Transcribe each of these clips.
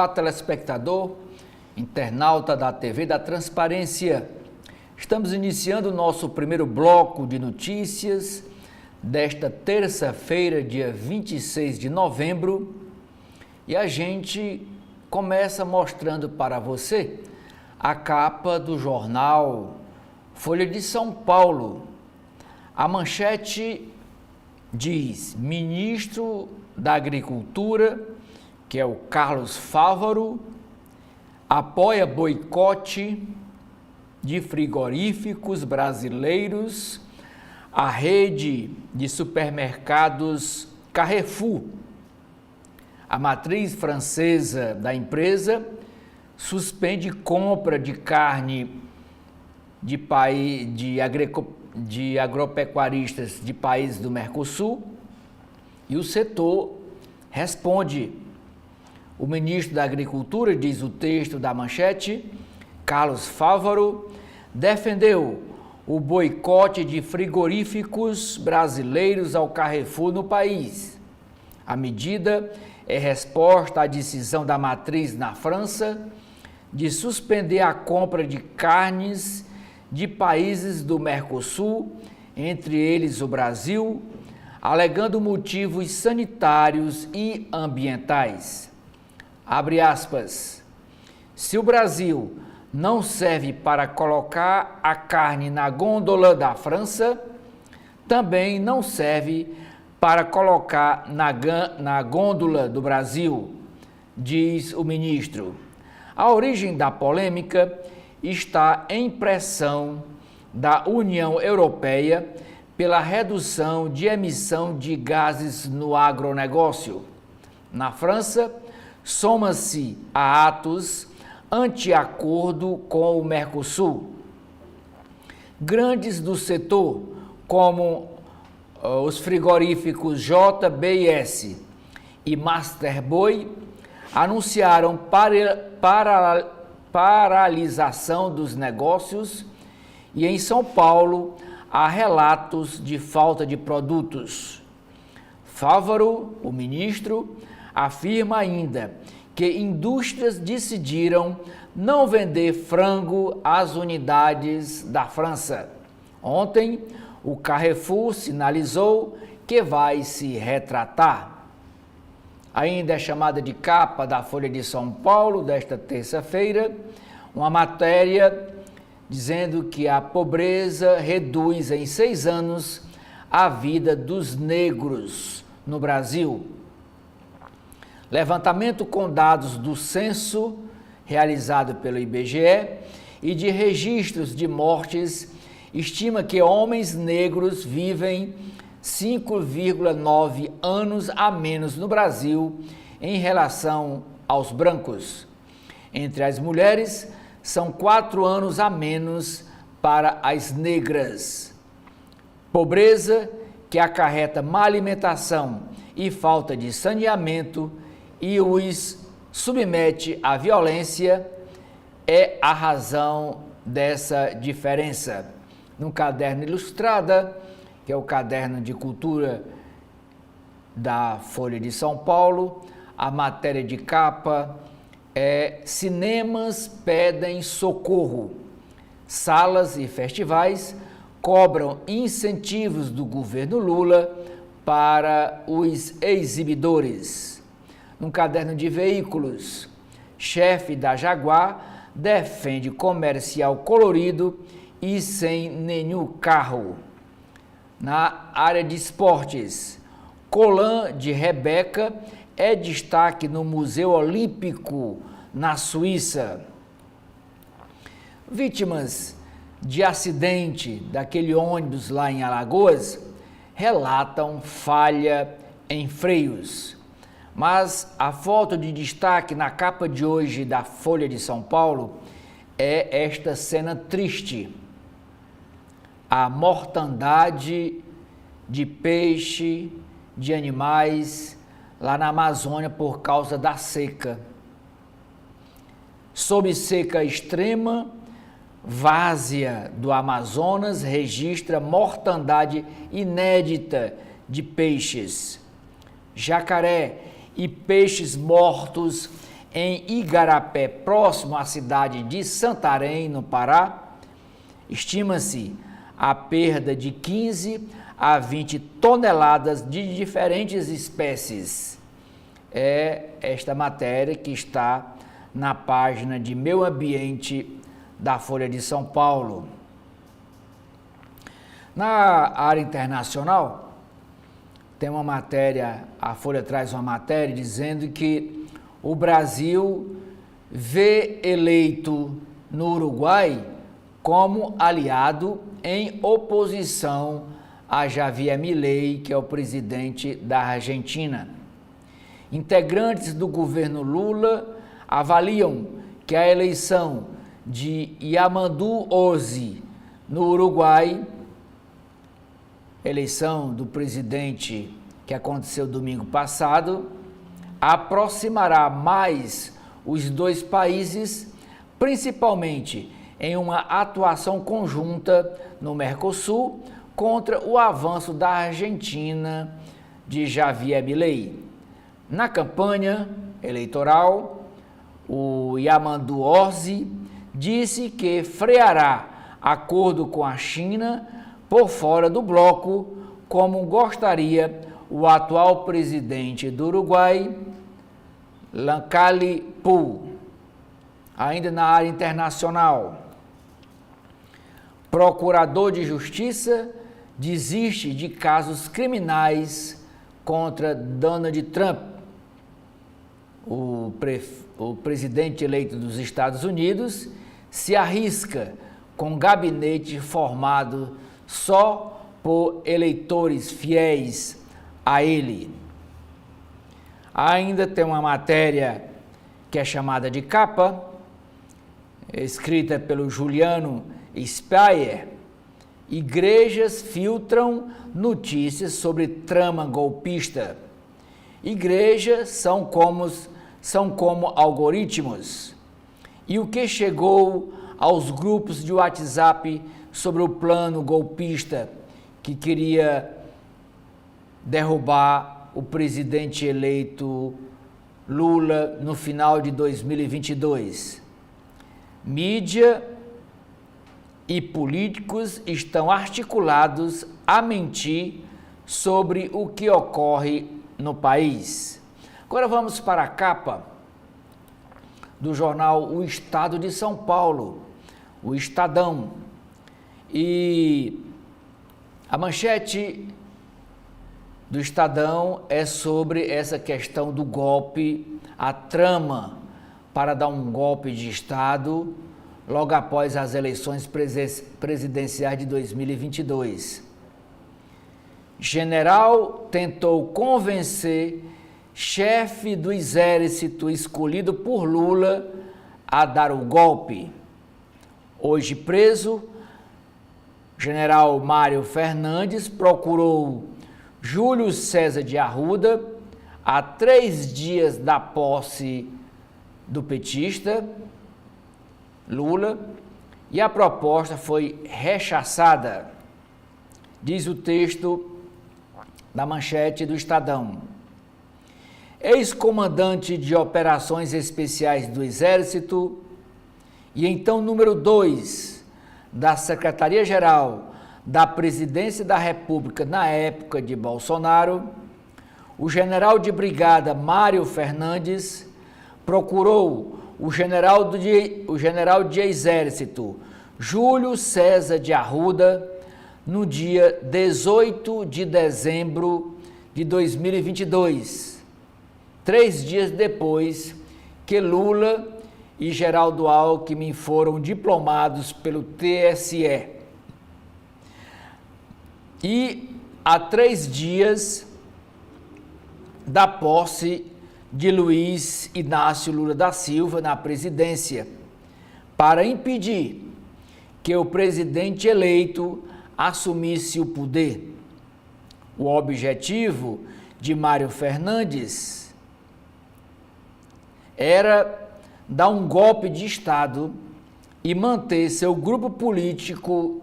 Olá, telespectador, internauta da TV da Transparência. Estamos iniciando o nosso primeiro bloco de notícias desta terça-feira, dia 26 de novembro, e a gente começa mostrando para você a capa do jornal Folha de São Paulo. A manchete diz: ministro da Agricultura, que é o Carlos Fávaro, apoia boicote de frigoríficos brasileiros à rede de supermercados Carrefour. A matriz francesa da empresa suspende compra de carne de agropecuaristas de países do Mercosul e o setor responde. O ministro da Agricultura, diz o texto da manchete, Carlos Fávaro, defendeu o boicote de frigoríficos brasileiros ao Carrefour no país. A medida é resposta à decisão da matriz na França de suspender a compra de carnes de países do Mercosul, entre eles o Brasil, alegando motivos sanitários e ambientais. Abre aspas. Se o Brasil não serve para colocar a carne na gôndola da França, também não serve para colocar na gôndola do Brasil, diz o ministro. A origem da polêmica está em pressão da União Europeia pela redução de emissão de gases no agronegócio. Na França, soma-se a atos anti-acordo com o Mercosul. Grandes do setor, como os frigoríficos JBS e Masterboy, anunciaram paralisação dos negócios e em São Paulo há relatos de falta de produtos. Fávaro, o ministro, afirma ainda que indústrias decidiram não vender frango às unidades da França. Ontem, o Carrefour sinalizou que vai se retratar. Ainda é chamada de capa da Folha de São Paulo desta terça-feira, uma matéria dizendo que a pobreza reduz em 6 anos a vida dos negros no Brasil. Levantamento com dados do censo realizado pelo IBGE e de registros de mortes estima que homens negros vivem 5,9 anos a menos no Brasil em relação aos brancos. Entre as mulheres, são 4 anos a menos para as negras. Pobreza que acarreta má alimentação e falta de saneamento e os submete à violência é a razão dessa diferença. No caderno Ilustrada, que é o caderno de cultura da Folha de São Paulo, a matéria de capa é: cinemas pedem socorro. Salas e festivais cobram incentivos do governo Lula para os exibidores. No caderno de veículos, chefe da Jaguar defende comercial colorido e sem nenhum carro. Na área de esportes, colã de Rebeca é destaque no Museu Olímpico, na Suíça. Vítimas de acidente daquele ônibus lá em Alagoas relatam falha em freios. Mas a foto de destaque na capa de hoje da Folha de São Paulo é esta cena triste. A mortandade de peixe, de animais lá na Amazônia por causa da seca. Sob seca extrema, várzea do Amazonas registra mortandade inédita de peixes. Jacaré e peixes mortos em Igarapé, próximo à cidade de Santarém, no Pará, estima-se a perda de 15 a 20 toneladas de diferentes espécies. É esta matéria que está na página de Meio Ambiente da Folha de São Paulo. Na área internacional, tem uma matéria, a Folha traz uma matéria dizendo que o Brasil vê eleito no Uruguai como aliado em oposição a Javier Milei, que é o presidente da Argentina. Integrantes do governo Lula avaliam que a eleição de Yamandu Ozi no Uruguai, eleição do presidente que aconteceu domingo passado, aproximará mais os dois países, principalmente em uma atuação conjunta no Mercosul contra o avanço da Argentina de Javier Milei. Na campanha eleitoral, o Yamandu Ozi disse que freará acordo com a China por fora do bloco, como gostaria o atual presidente do Uruguai, Lacalle Pou. Ainda na área internacional, procurador de justiça desiste de casos criminais contra Donald Trump. O presidente eleito dos Estados Unidos se arrisca com gabinete formado só por eleitores fiéis a ele. Ainda tem uma matéria que é chamada de capa, escrita pelo Juliano Speyer. Igrejas filtram notícias sobre trama golpista. Igrejas são como algoritmos. E o que chegou aos grupos de WhatsApp sobre o plano golpista que queria derrubar o presidente eleito Lula no final de 2022. Mídia e políticos estão articulados a mentir sobre o que ocorre no país. Agora vamos para a capa do jornal O Estado de São Paulo, o Estadão. E a manchete do Estadão é sobre essa questão do golpe, a trama para dar um golpe de Estado logo após as eleições presidenciais de 2022. General tentou convencer chefe do exército escolhido por Lula a dar o golpe. Hoje preso, General Mário Fernandes procurou Júlio César de Arruda a 3 dias da posse do petista Lula e a proposta foi rechaçada, diz o texto da manchete do Estadão. Ex-comandante de operações especiais do Exército e então número 2 da Secretaria-Geral da Presidência da República na época de Bolsonaro, o general de brigada Mário Fernandes procurou o general de Exército Júlio César de Arruda no dia 18 de dezembro de 2022, 3 dias depois que Lula e Geraldo Alckmin foram diplomados pelo TSE. E a 3 dias da posse de Luiz Inácio Lula da Silva na presidência, para impedir que o presidente eleito assumisse o poder. O objetivo de Mário Fernandes era dar um golpe de Estado e manter seu grupo político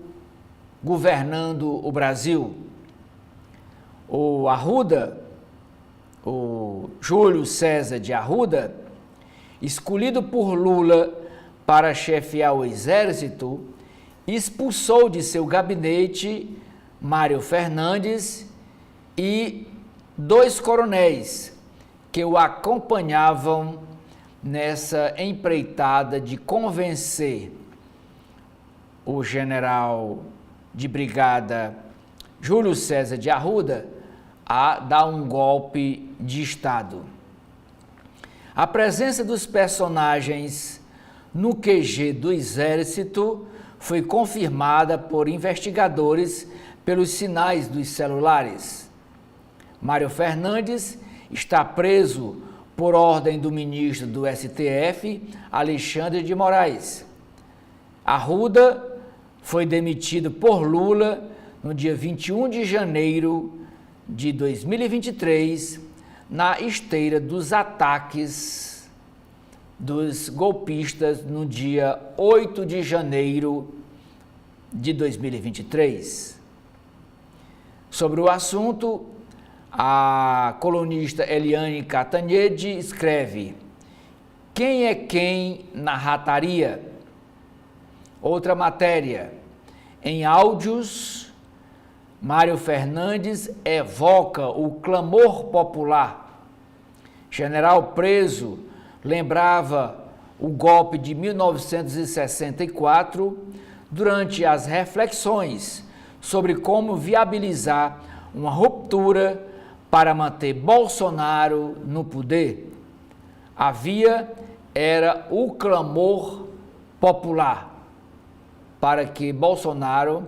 governando o Brasil. O Júlio César de Arruda, escolhido por Lula para chefiar o exército, expulsou de seu gabinete Mário Fernandes e 2 coronéis que o acompanhavam nessa empreitada de convencer o general de brigada Júlio César de Arruda a dar um golpe de Estado. A presença dos personagens no QG do Exército foi confirmada por investigadores pelos sinais dos celulares. Mário Fernandes está preso por ordem do ministro do STF, Alexandre de Moraes. Arruda foi demitido por Lula no dia 21 de janeiro de 2023, na esteira dos ataques dos golpistas no dia 8 de janeiro de 2023. Sobre o assunto, a colunista Eliane Cantanhede escreve: quem é quem na rataria? Outra matéria, em áudios, Mário Fernandes evoca o clamor popular. General preso lembrava o golpe de 1964 durante as reflexões sobre como viabilizar uma ruptura para manter Bolsonaro no poder. A via era o clamor popular para que Bolsonaro,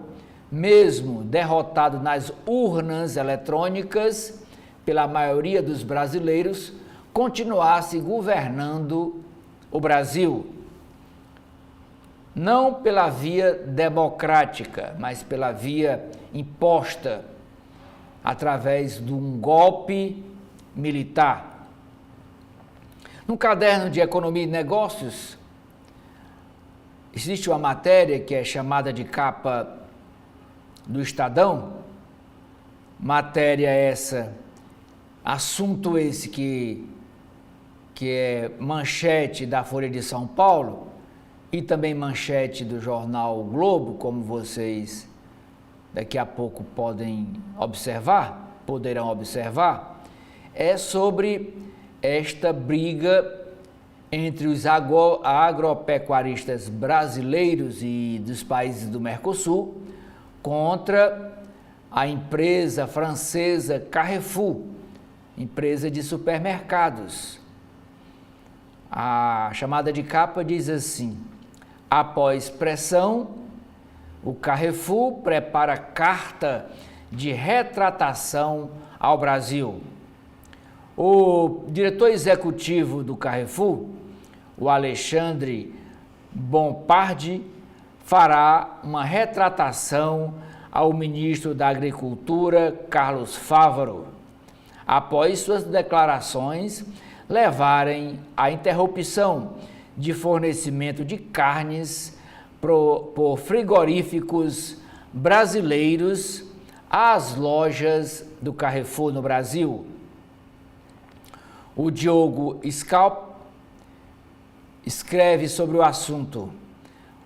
mesmo derrotado nas urnas eletrônicas pela maioria dos brasileiros, continuasse governando o Brasil. Não pela via democrática, mas pela via imposta através de um golpe militar. No caderno de Economia e Negócios, existe uma matéria que é chamada de capa do Estadão, matéria essa, assunto esse que é manchete da Folha de São Paulo e também manchete do jornal o Globo, como vocês daqui a pouco poderão observar, é sobre esta briga entre os agropecuaristas brasileiros e dos países do Mercosul contra a empresa francesa Carrefour, empresa de supermercados. A chamada de capa diz assim: após pressão, o Carrefour prepara carta de retratação ao Brasil. O diretor executivo do Carrefour, o Alexandre Bompard, fará uma retratação ao ministro da Agricultura, Carlos Fávaro, após suas declarações levarem à interrupção de fornecimento de carnes por frigoríficos brasileiros às lojas do Carrefour no Brasil. O Diogo Scalp escreve sobre o assunto: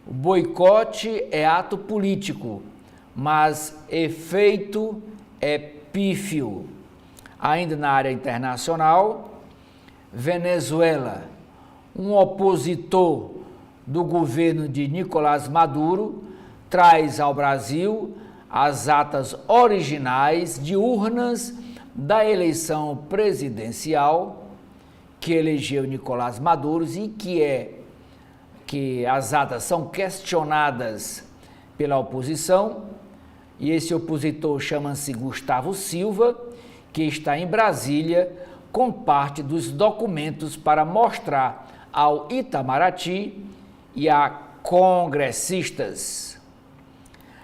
o boicote é ato político, mas efeito é pífio. Ainda na área internacional, Venezuela, um opositor do governo de Nicolás Maduro, traz ao Brasil as atas originais de urnas da eleição presidencial que elegeu Nicolás Maduro e que as atas são questionadas pela oposição, e esse opositor chama-se Gustavo Silva, que está em Brasília com parte dos documentos para mostrar ao Itamaraty e a congressistas.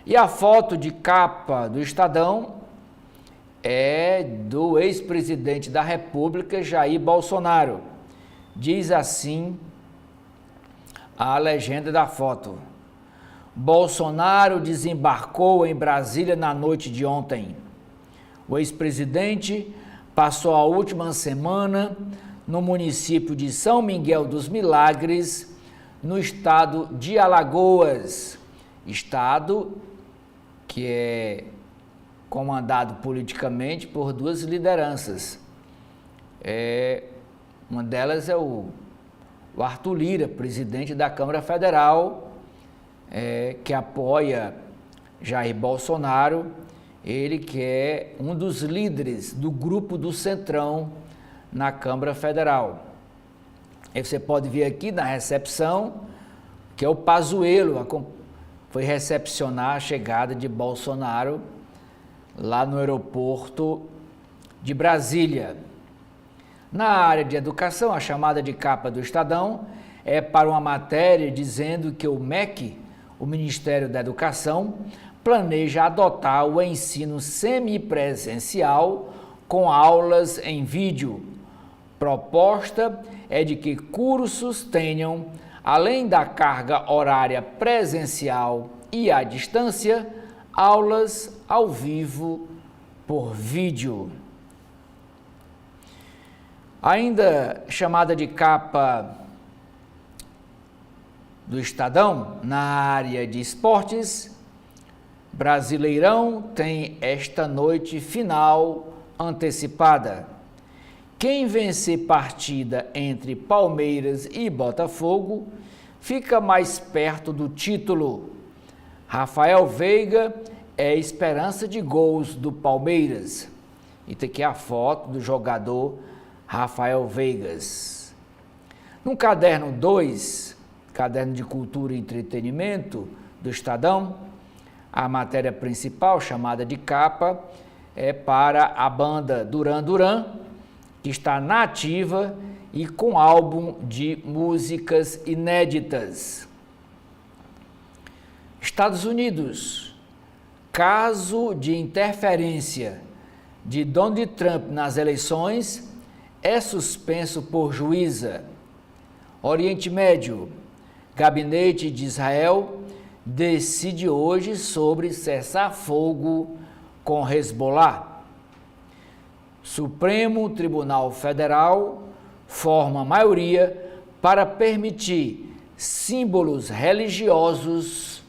E a foto de capa do Estadão é do ex-presidente da República, Jair Bolsonaro. Diz assim a legenda da foto: Bolsonaro desembarcou em Brasília na noite de ontem. O ex-presidente passou a última semana no município de São Miguel dos Milagres, no estado de Alagoas, estado que é comandado politicamente por duas lideranças. Uma delas é o Arthur Lira, presidente da Câmara Federal, que apoia Jair Bolsonaro, ele que é um dos líderes do grupo do Centrão na Câmara Federal. Aí você pode ver aqui na recepção que é o Pazuello, foi recepcionar a chegada de Bolsonaro lá no aeroporto de Brasília. Na área de educação, a chamada de capa do Estadão é para uma matéria dizendo que o MEC, o Ministério da Educação, planeja adotar o ensino semipresencial com aulas em vídeo. Proposta é de que cursos tenham, além da carga horária presencial e à distância, aulas ao vivo por vídeo. Ainda chamada de capa do Estadão, na área de esportes, Brasileirão tem esta noite final antecipada. Quem vencer partida entre Palmeiras e Botafogo fica mais perto do título. Rafael Veiga é esperança de gols do Palmeiras. E tem aqui a foto do jogador Rafael Veigas. No caderno 2, caderno de cultura e entretenimento do Estadão, a matéria principal, chamada de capa, é para a banda Duran Duran, que está na ativa e com álbum de músicas inéditas. Estados Unidos, caso de interferência de Donald Trump nas eleições é suspenso por juíza. Oriente Médio, Gabinete de Israel decide hoje sobre cessar-fogo com Hezbollah. Supremo Tribunal Federal forma maioria para permitir símbolos religiosos,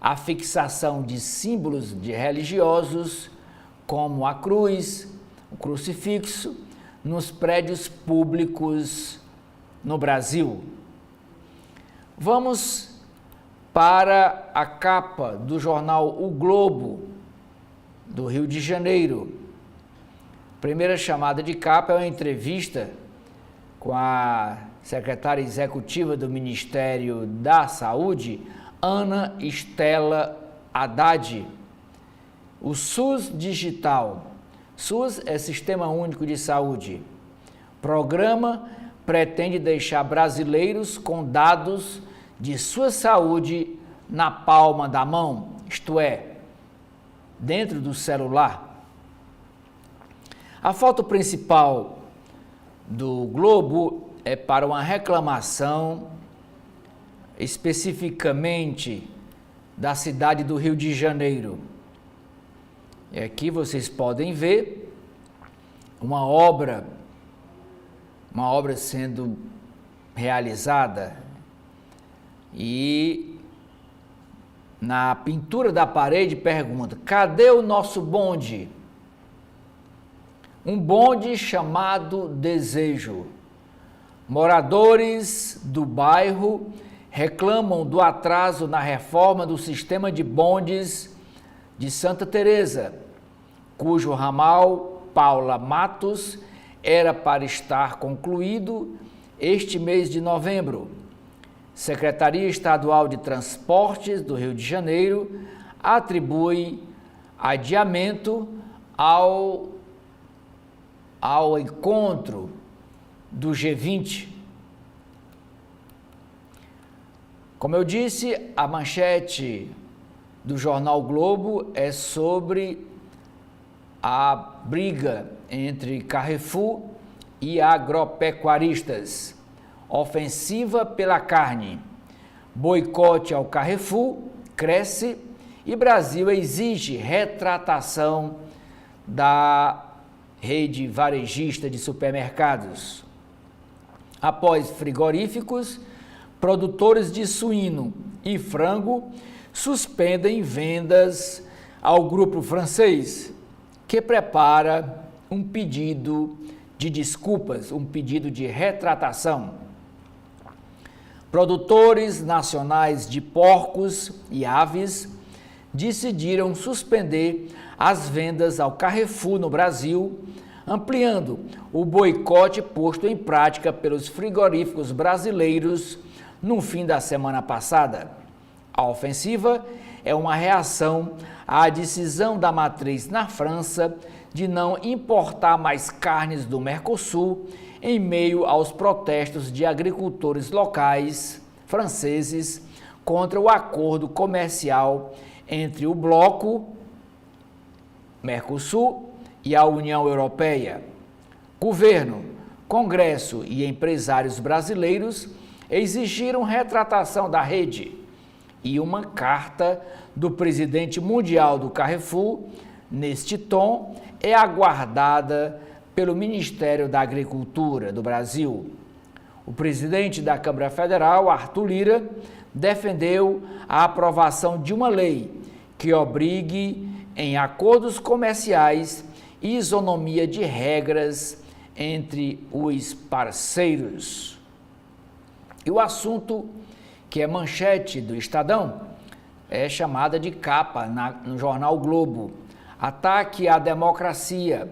a fixação de símbolos religiosos, como a cruz, o crucifixo, nos prédios públicos no Brasil. Vamos para a capa do jornal O Globo, do Rio de Janeiro. Primeira chamada de capa é uma entrevista com a secretária executiva do Ministério da Saúde, Ana Estela Haddad. O SUS Digital. SUS é Sistema Único de Saúde. Programa pretende deixar brasileiros com dados de sua saúde na palma da mão, isto é, dentro do celular. A foto principal do Globo é para uma reclamação especificamente da cidade do Rio de Janeiro. E aqui vocês podem ver uma obra sendo realizada e na pintura da parede pergunta: cadê o nosso bonde? Um bonde chamado Desejo. Moradores do bairro reclamam do atraso na reforma do sistema de bondes de Santa Teresa, cujo ramal Paula Matos era para estar concluído este mês de novembro. Secretaria Estadual de Transportes do Rio de Janeiro atribui adiamento ao encontro do G20. Como eu disse, a manchete do jornal Globo é sobre a briga entre Carrefour e agropecuaristas. Ofensiva pela carne. Boicote ao Carrefour cresce e Brasil exige retratação da rede varejista de supermercados. após frigoríficos, produtores de suíno e frango suspendem vendas ao grupo francês, que prepara um pedido de desculpas, um pedido de retratação. Produtores nacionais de porcos e aves decidiram suspender as vendas ao Carrefour no Brasil, ampliando o boicote posto em prática pelos frigoríficos brasileiros no fim da semana passada. A ofensiva é uma reação à decisão da matriz na França de não importar mais carnes do Mercosul em meio aos protestos de agricultores locais franceses contra o acordo comercial entre o bloco Mercosul e a União Europeia. Governo, Congresso e empresários brasileiros exigiram retratação da rede e uma carta do presidente mundial do Carrefour, neste tom, é aguardada pelo Ministério da Agricultura do Brasil. O presidente da Câmara Federal, Arthur Lira, defendeu a aprovação de uma lei que obrigue em acordos comerciais isonomia de regras entre os parceiros. E o assunto que é manchete do Estadão é chamada de capa no jornal Globo. Ataque à democracia.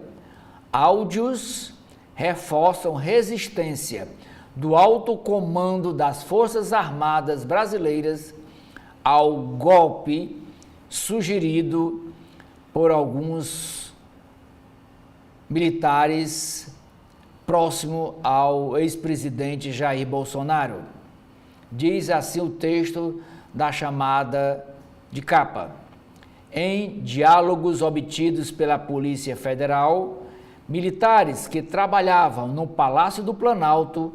Áudios reforçam resistência do alto comando das Forças Armadas Brasileiras ao golpe sugerido por alguns militares próximo ao ex-presidente Jair Bolsonaro. Diz assim o texto da chamada de capa. Em diálogos obtidos pela Polícia Federal, militares que trabalhavam no Palácio do Planalto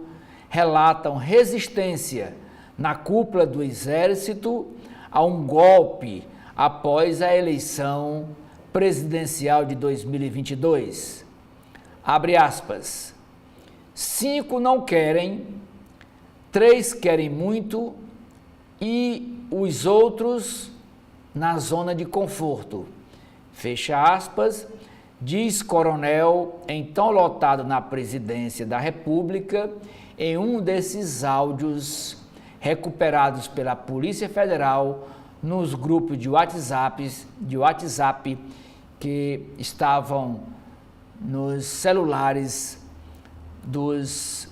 relatam resistência na cúpula do Exército a um golpe após a eleição presidencial de 2022. Abre aspas. 5 não querem, 3 querem muito e os outros na zona de conforto. Fecha aspas, diz coronel, então lotado na presidência da República, em um desses áudios recuperados pela Polícia Federal nos grupos de WhatsApp que estavam nos celulares dos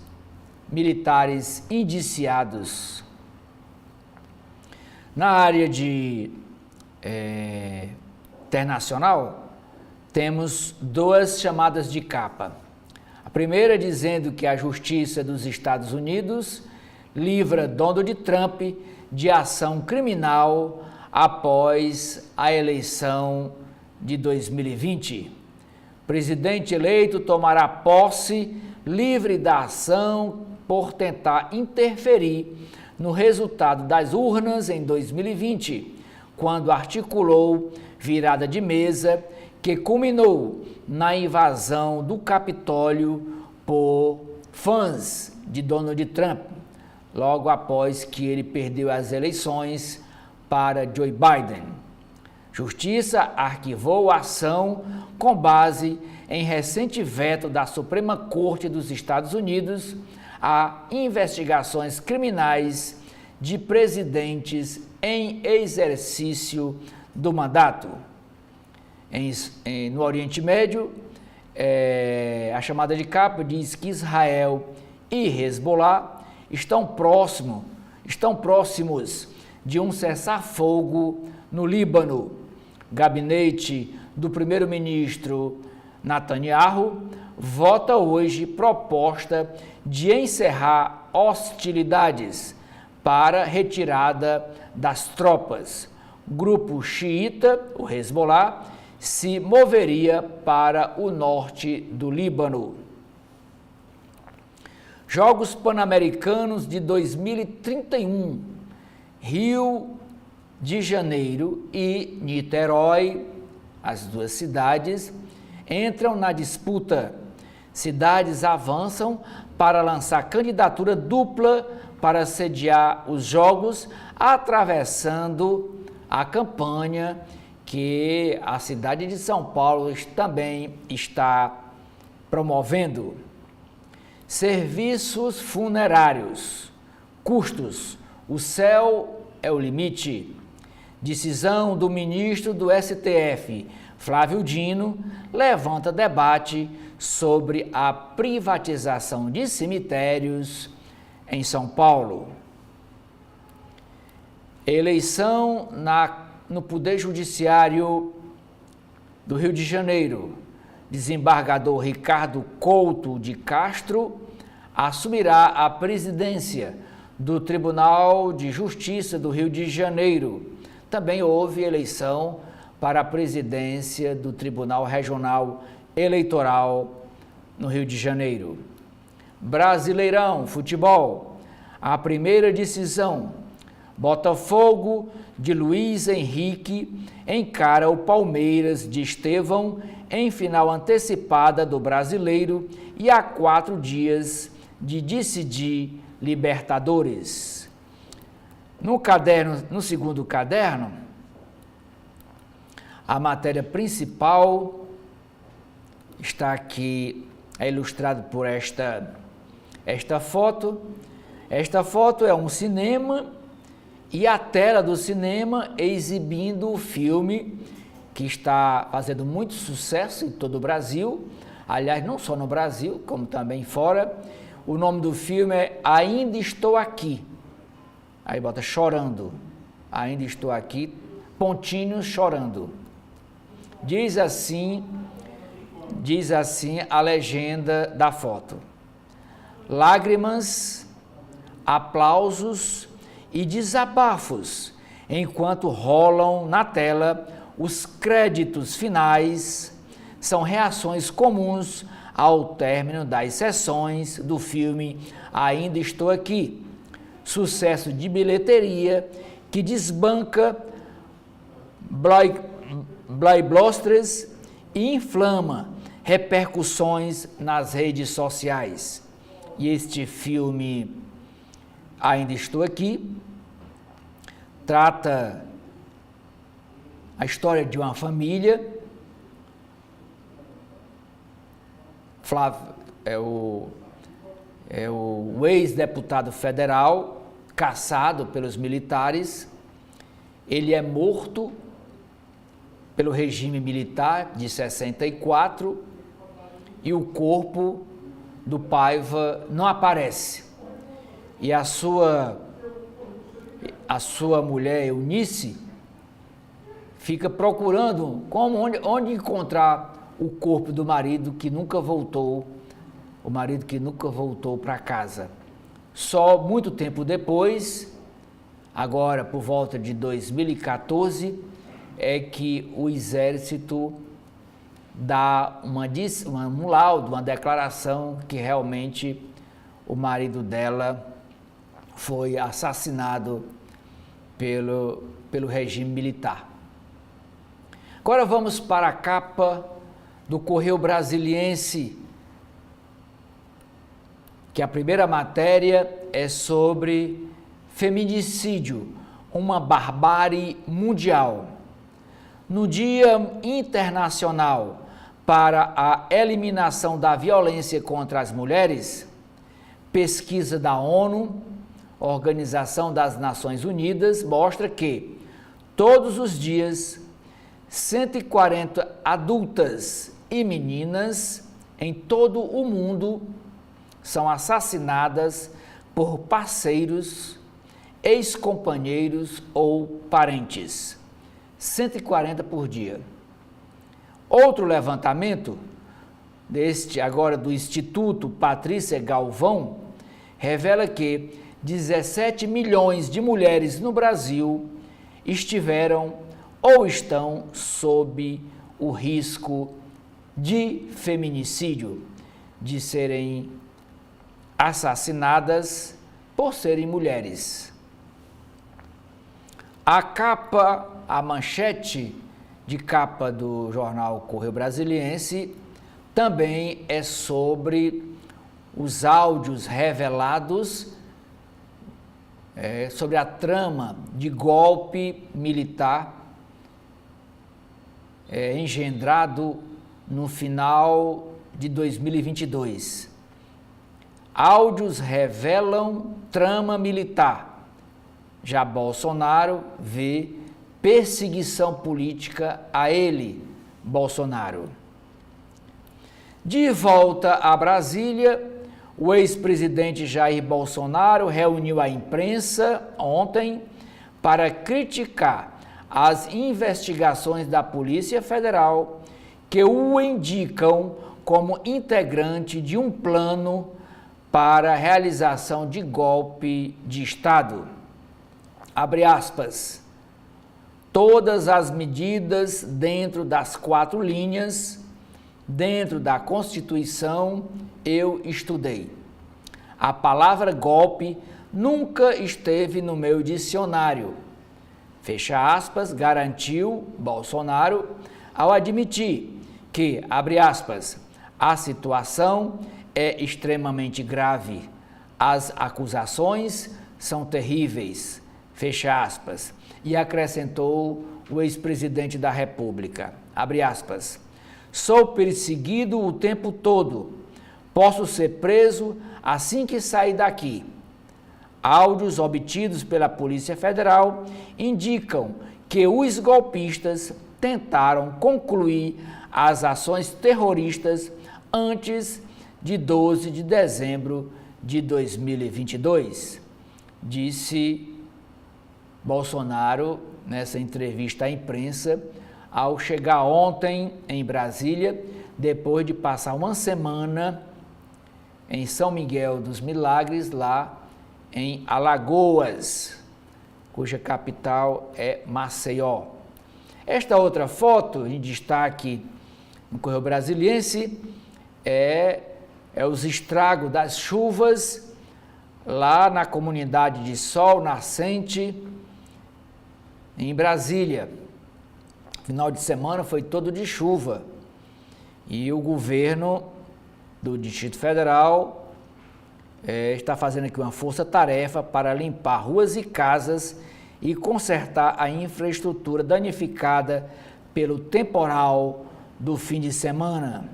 militares indiciados. Na área de internacional, temos 2 chamadas de capa. A primeira dizendo que a Justiça dos Estados Unidos livra Donald Trump de ação criminal após a eleição de 2020. Presidente eleito tomará posse livre da ação por tentar interferir no resultado das urnas em 2020, quando articulou virada de mesa que culminou na invasão do Capitólio por fãs de Donald Trump, logo após que ele perdeu as eleições para Joe Biden. Justiça arquivou a ação com base em recente veto da Suprema Corte dos Estados Unidos a investigações criminais de presidentes em exercício do mandato. No Oriente Médio, a chamada de capa diz que Israel e Hezbollah estão próximos de um cessar-fogo no Líbano. Gabinete do primeiro-ministro Netanyahu vota hoje proposta de encerrar hostilidades para retirada das tropas. Grupo xiita, o Hezbollah, se moveria para o norte do Líbano. Jogos Pan-Americanos de 2031, Rio de Janeiro e Niterói, as 2 cidades, entram na disputa. cidades avançam para lançar candidatura dupla para sediar os Jogos, atravessando a campanha que a cidade de São Paulo também está promovendo. Serviços funerários, custos, o céu é o limite. Decisão do ministro do STF, Flávio Dino, levanta debate sobre a privatização de cemitérios em São Paulo. Eleição no Poder Judiciário do Rio de Janeiro. Desembargador Ricardo Couto de Castro assumirá a presidência do Tribunal de Justiça do Rio de Janeiro. Também houve eleição para a presidência do Tribunal Regional Eleitoral no Rio de Janeiro. Brasileirão, futebol, a primeira decisão. Botafogo de Luiz Henrique encara o Palmeiras de Estevão em final antecipada do Brasileiro e há 4 dias de decidir Libertadores. No segundo caderno, a matéria principal está aqui, é ilustrado por esta foto. Esta foto é um cinema e a tela do cinema exibindo o filme que está fazendo muito sucesso em todo o Brasil, aliás, não só no Brasil, como também fora. O nome do filme é Ainda Estou Aqui. Aí bota chorando. Ainda estou aqui, pontinhos chorando. Diz assim a legenda da foto. Lágrimas, aplausos e desabafos, enquanto rolam na tela os créditos finais, são reações comuns ao término das sessões do filme Ainda Estou Aqui, sucesso de bilheteria que desbanca blockbusters e inflama repercussões nas redes sociais. E este filme Ainda Estou Aqui trata a história de uma família. Flávio é o ex-deputado federal, caçado pelos militares. Ele é morto pelo regime militar de 64 e o corpo do Paiva não aparece. E a sua mulher, Eunice, fica procurando onde encontrar o corpo do marido que nunca voltou, para casa. Só muito tempo depois, agora por volta de 2014, é que o Exército dá um laudo, uma declaração que realmente o marido dela foi assassinado pelo regime militar. Agora vamos para a capa do Correio Brasiliense, que a primeira matéria é sobre feminicídio, uma barbárie mundial. No Dia Internacional para a Eliminação da Violência contra as Mulheres, pesquisa da ONU, Organização das Nações Unidas, mostra que todos os dias 140 adultas e meninas em todo o mundo são assassinadas por parceiros, ex-companheiros ou parentes. 140 por dia. Outro levantamento, agora do Instituto Patrícia Galvão, revela que 17 milhões de mulheres no Brasil estiveram ou estão sob o risco de feminicídio, de serem assassinadas por serem mulheres. A manchete de capa do jornal Correio Brasiliense também é sobre os áudios revelados sobre a trama de golpe militar engendrado no final de 2022. Áudios revelam trama militar. Já Bolsonaro vê perseguição política a ele, Bolsonaro. De volta a Brasília, o ex-presidente Jair Bolsonaro reuniu a imprensa ontem para criticar as investigações da Polícia Federal que o indicam como integrante de um plano para a realização de golpe de Estado. Abre aspas. Todas as medidas dentro das 4 linhas, dentro da Constituição, eu estudei. A palavra golpe nunca esteve no meu dicionário. Fecha aspas, garantiu Bolsonaro ao admitir que, abre aspas, a situação é extremamente grave, as acusações são terríveis, fecha aspas, e acrescentou o ex-presidente da República, abre aspas, sou perseguido o tempo todo, posso ser preso assim que sair daqui. Áudios obtidos pela Polícia Federal indicam que os golpistas tentaram concluir as ações terroristas antes de 12 de dezembro de 2022, disse Bolsonaro nessa entrevista à imprensa ao chegar ontem em Brasília, depois de passar uma semana em São Miguel dos Milagres, lá em Alagoas, cuja capital é Maceió. Esta outra foto em destaque no Correio Brasiliense é os estragos das chuvas lá na comunidade de Sol Nascente, em Brasília. Final de semana foi todo de chuva e o governo do Distrito Federal está fazendo aqui uma força-tarefa para limpar ruas e casas e consertar a infraestrutura danificada pelo temporal do fim de semana.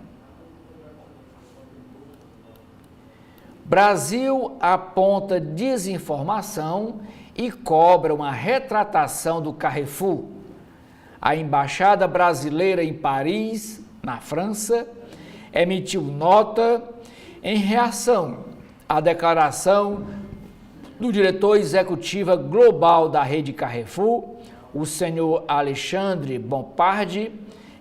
Brasil aponta desinformação e cobra uma retratação do Carrefour. A Embaixada Brasileira em Paris, na França, emitiu nota em reação à declaração do diretor executivo global da rede Carrefour, o senhor Alexandre Bombardier,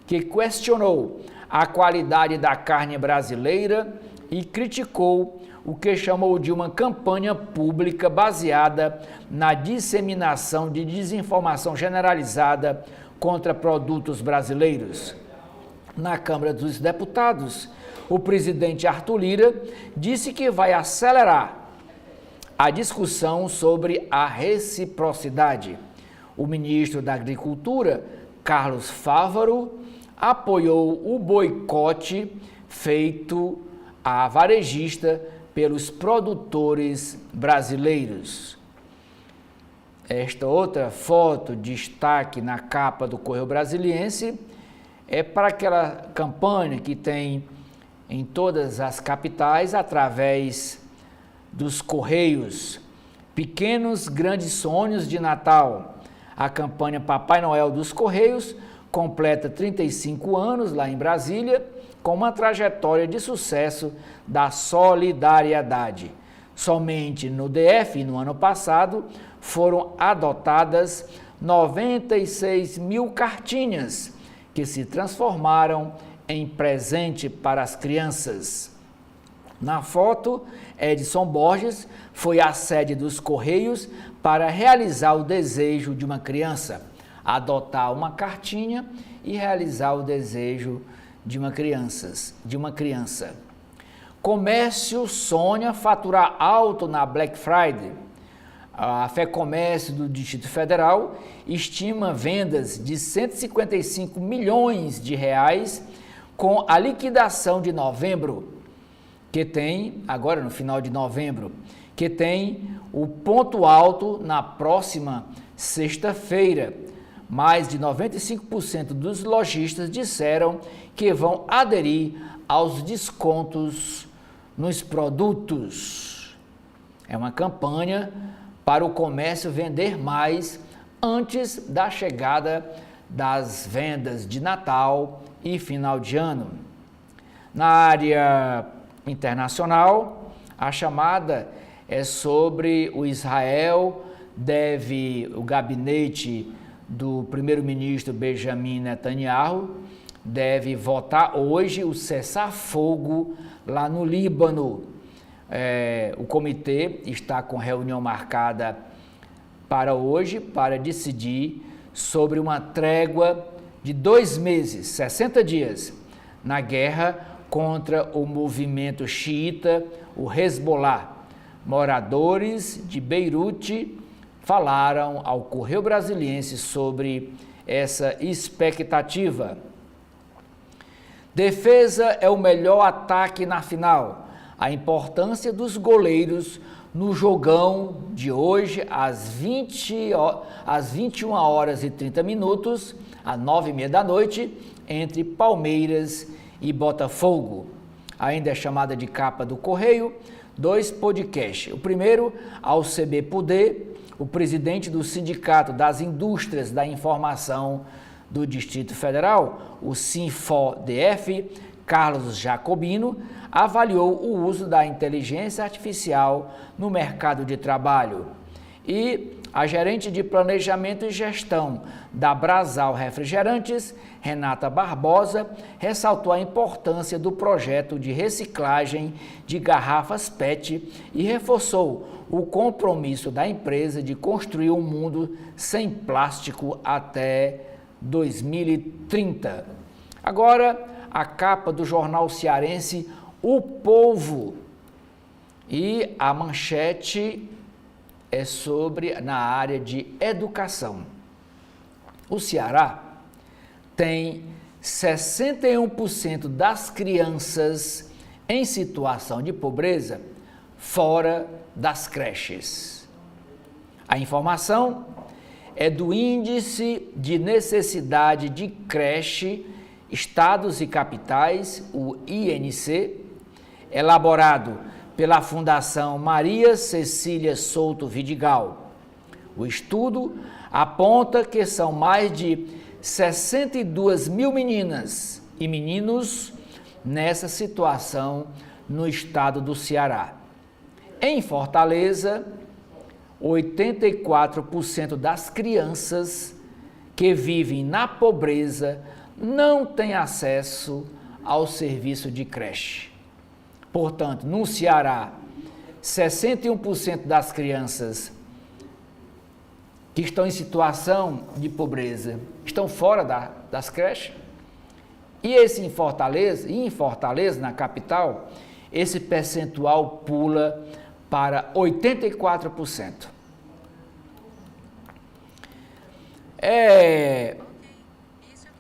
que questionou a qualidade da carne brasileira e criticou o que chamou de uma campanha pública baseada na disseminação de desinformação generalizada contra produtos brasileiros. Na Câmara dos Deputados, o presidente Arthur Lira disse que vai acelerar a discussão sobre a reciprocidade. O ministro da Agricultura, Carlos Fávaro, apoiou o boicote feito à varejista pelos produtores brasileiros. Esta outra foto, destaque na capa do Correio Brasiliense, é para aquela campanha que tem em todas as capitais, através dos Correios, Pequenos Grandes Sonhos de Natal. A campanha Papai Noel dos Correios completa 35 anos lá em Brasília, com uma trajetória de sucesso da solidariedade. Somente no DF, no ano passado, foram adotadas 96 mil cartinhas, que se transformaram em presente para as crianças. Na foto, Edson Borges foi à sede dos Correios para realizar o desejo de uma criança, adotar uma cartinha e realizar o desejo de uma criança. Comércio sonha faturar alto na Black Friday. A FEComércio do Distrito Federal estima vendas de 155 milhões de reais com a liquidação de novembro, que tem, agora no final de novembro, que tem o ponto alto na próxima sexta-feira. Mais de 95% dos lojistas disseram que vão aderir aos descontos nos produtos. É uma campanha para o comércio vender mais antes da chegada das vendas de Natal e final de ano. Na área internacional, a chamada é sobre o Israel o gabinete do primeiro-ministro Benjamin Netanyahu deve votar hoje o cessar-fogo lá no Líbano. O comitê está com reunião marcada para hoje para decidir sobre uma trégua de 2 meses, 60 dias, na guerra contra o movimento xiita, o Hezbollah. Moradores de Beirute falaram ao Correio Brasiliense sobre essa expectativa. Defesa é o melhor ataque na final. A importância dos goleiros no jogão de hoje às 21 horas e 30 minutos, às 9h30 da noite, entre Palmeiras e Botafogo. Ainda é chamada de capa do Correio, 2 podcasts. O primeiro, ao CB Poder, o presidente do Sindicato das Indústrias da Informação do Distrito Federal, o Sinfo-DF, Carlos Jacobino, avaliou o uso da inteligência artificial no mercado de trabalho. E a gerente de Planejamento e Gestão da Brasal Refrigerantes, Renata Barbosa, ressaltou a importância do projeto de reciclagem de garrafas PET e reforçou o compromisso da empresa de construir um mundo sem plástico até 2030. Agora, a capa do jornal cearense O Povo, e a manchete é sobre na área de educação. O Ceará tem 61% das crianças em situação de pobreza fora das creches. A informação é do Índice de Necessidade de Creche Estados e Capitais, o INC, elaborado pela Fundação Maria Cecília Souto Vidigal. O estudo aponta que são mais de 62 mil meninas e meninos nessa situação no estado do Ceará. Em Fortaleza, 84% das crianças que vivem na pobreza não têm acesso ao serviço de creche. Portanto, no Ceará, 61% das crianças que estão em situação de pobreza estão fora das creches. E em Fortaleza, na capital, esse percentual pula para 84%.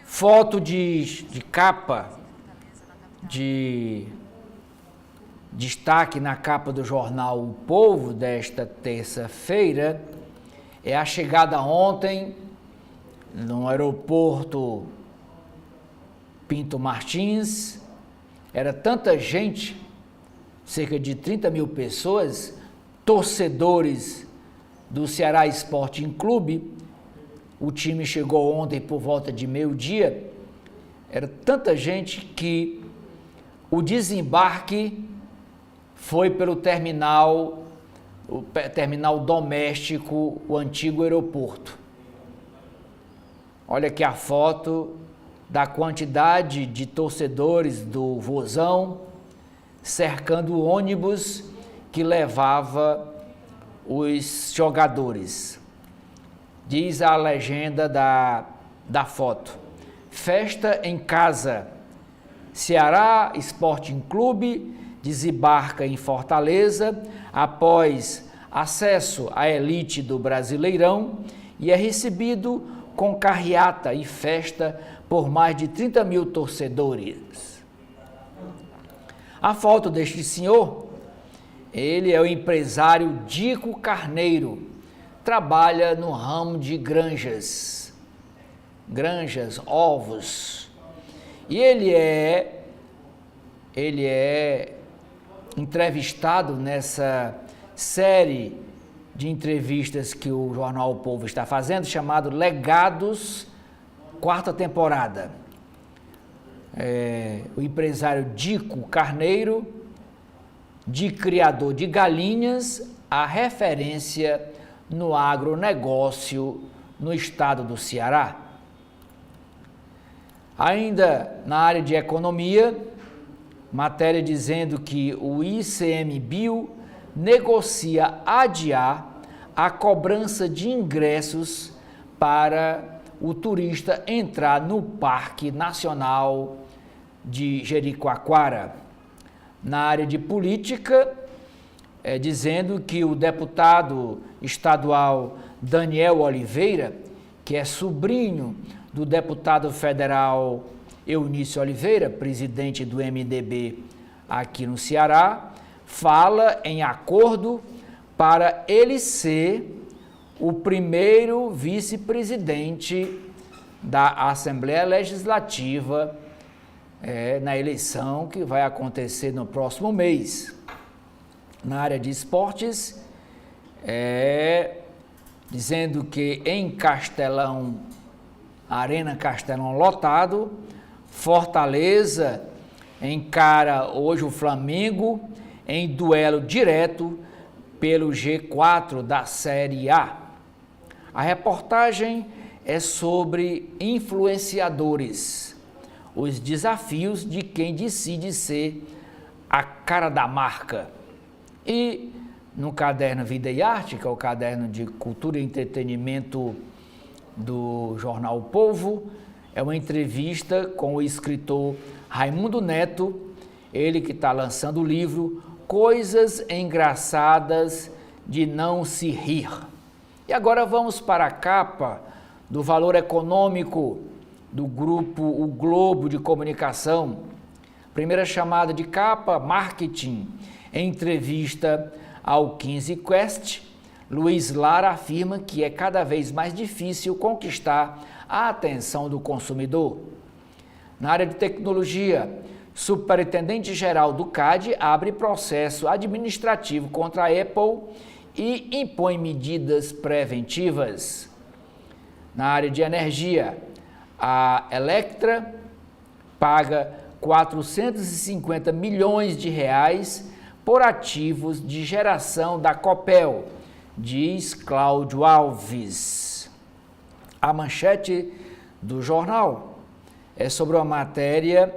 Foto de capa, de destaque na capa do jornal O Povo desta terça-feira, é a chegada ontem no aeroporto Pinto Martins. Era tanta gente, cerca de 30 mil pessoas, torcedores do Ceará Sporting Clube. O time chegou ontem por volta de meio-dia. Era tanta gente que o desembarque foi pelo terminal doméstico, o antigo aeroporto. Olha aqui a foto da quantidade de torcedores do Vozão cercando o ônibus que levava os jogadores. Diz a legenda da foto: festa em casa. Ceará Sporting Clube desembarca em Fortaleza após acesso à elite do Brasileirão e é recebido com carreata e festa por mais de 30 mil torcedores. A foto deste senhor, ele é o empresário Dico Carneiro, trabalha no ramo de granjas, ovos, e ele é entrevistado nessa série de entrevistas que o Jornal O Povo está fazendo, chamado Legados, 4ª temporada. O empresário Dico Carneiro, de criador de galinhas, a referência no agronegócio no estado do Ceará. Ainda na área de economia, matéria dizendo que o ICMBio negocia adiar a cobrança de ingressos para o turista entrar no Parque Nacional de Jericoacoara. Na área de política, dizendo que o deputado estadual Daniel Oliveira, que é sobrinho do deputado federal Eunício Oliveira, presidente do MDB aqui no Ceará, fala em acordo para ele ser o primeiro vice-presidente da Assembleia Legislativa na eleição que vai acontecer no próximo mês. Na área de esportes, dizendo que em Castelão, Arena Castelão lotado, Fortaleza encara hoje o Flamengo em duelo direto pelo G4 da Série A. A reportagem é sobre influenciadores, os desafios de quem decide ser a cara da marca. E no caderno Vida e Arte, que é o caderno de cultura e entretenimento do Jornal O Povo, é uma entrevista com o escritor Raimundo Neto, ele que está lançando o livro Coisas Engraçadas de Não Se Rir. E agora vamos para a capa do Valor Econômico do grupo O Globo de Comunicação. Primeira chamada de capa, marketing. Em entrevista ao 15 Quest, Luiz Lara afirma que é cada vez mais difícil conquistar a atenção do consumidor. Na área de tecnologia, Superintendente-Geral do CAD abre processo administrativo contra a Apple e impõe medidas preventivas. Na área de energia, a Electra paga 450 milhões de reais por ativos de geração da Copel, diz Cláudio Alves. A manchete do jornal é sobre uma matéria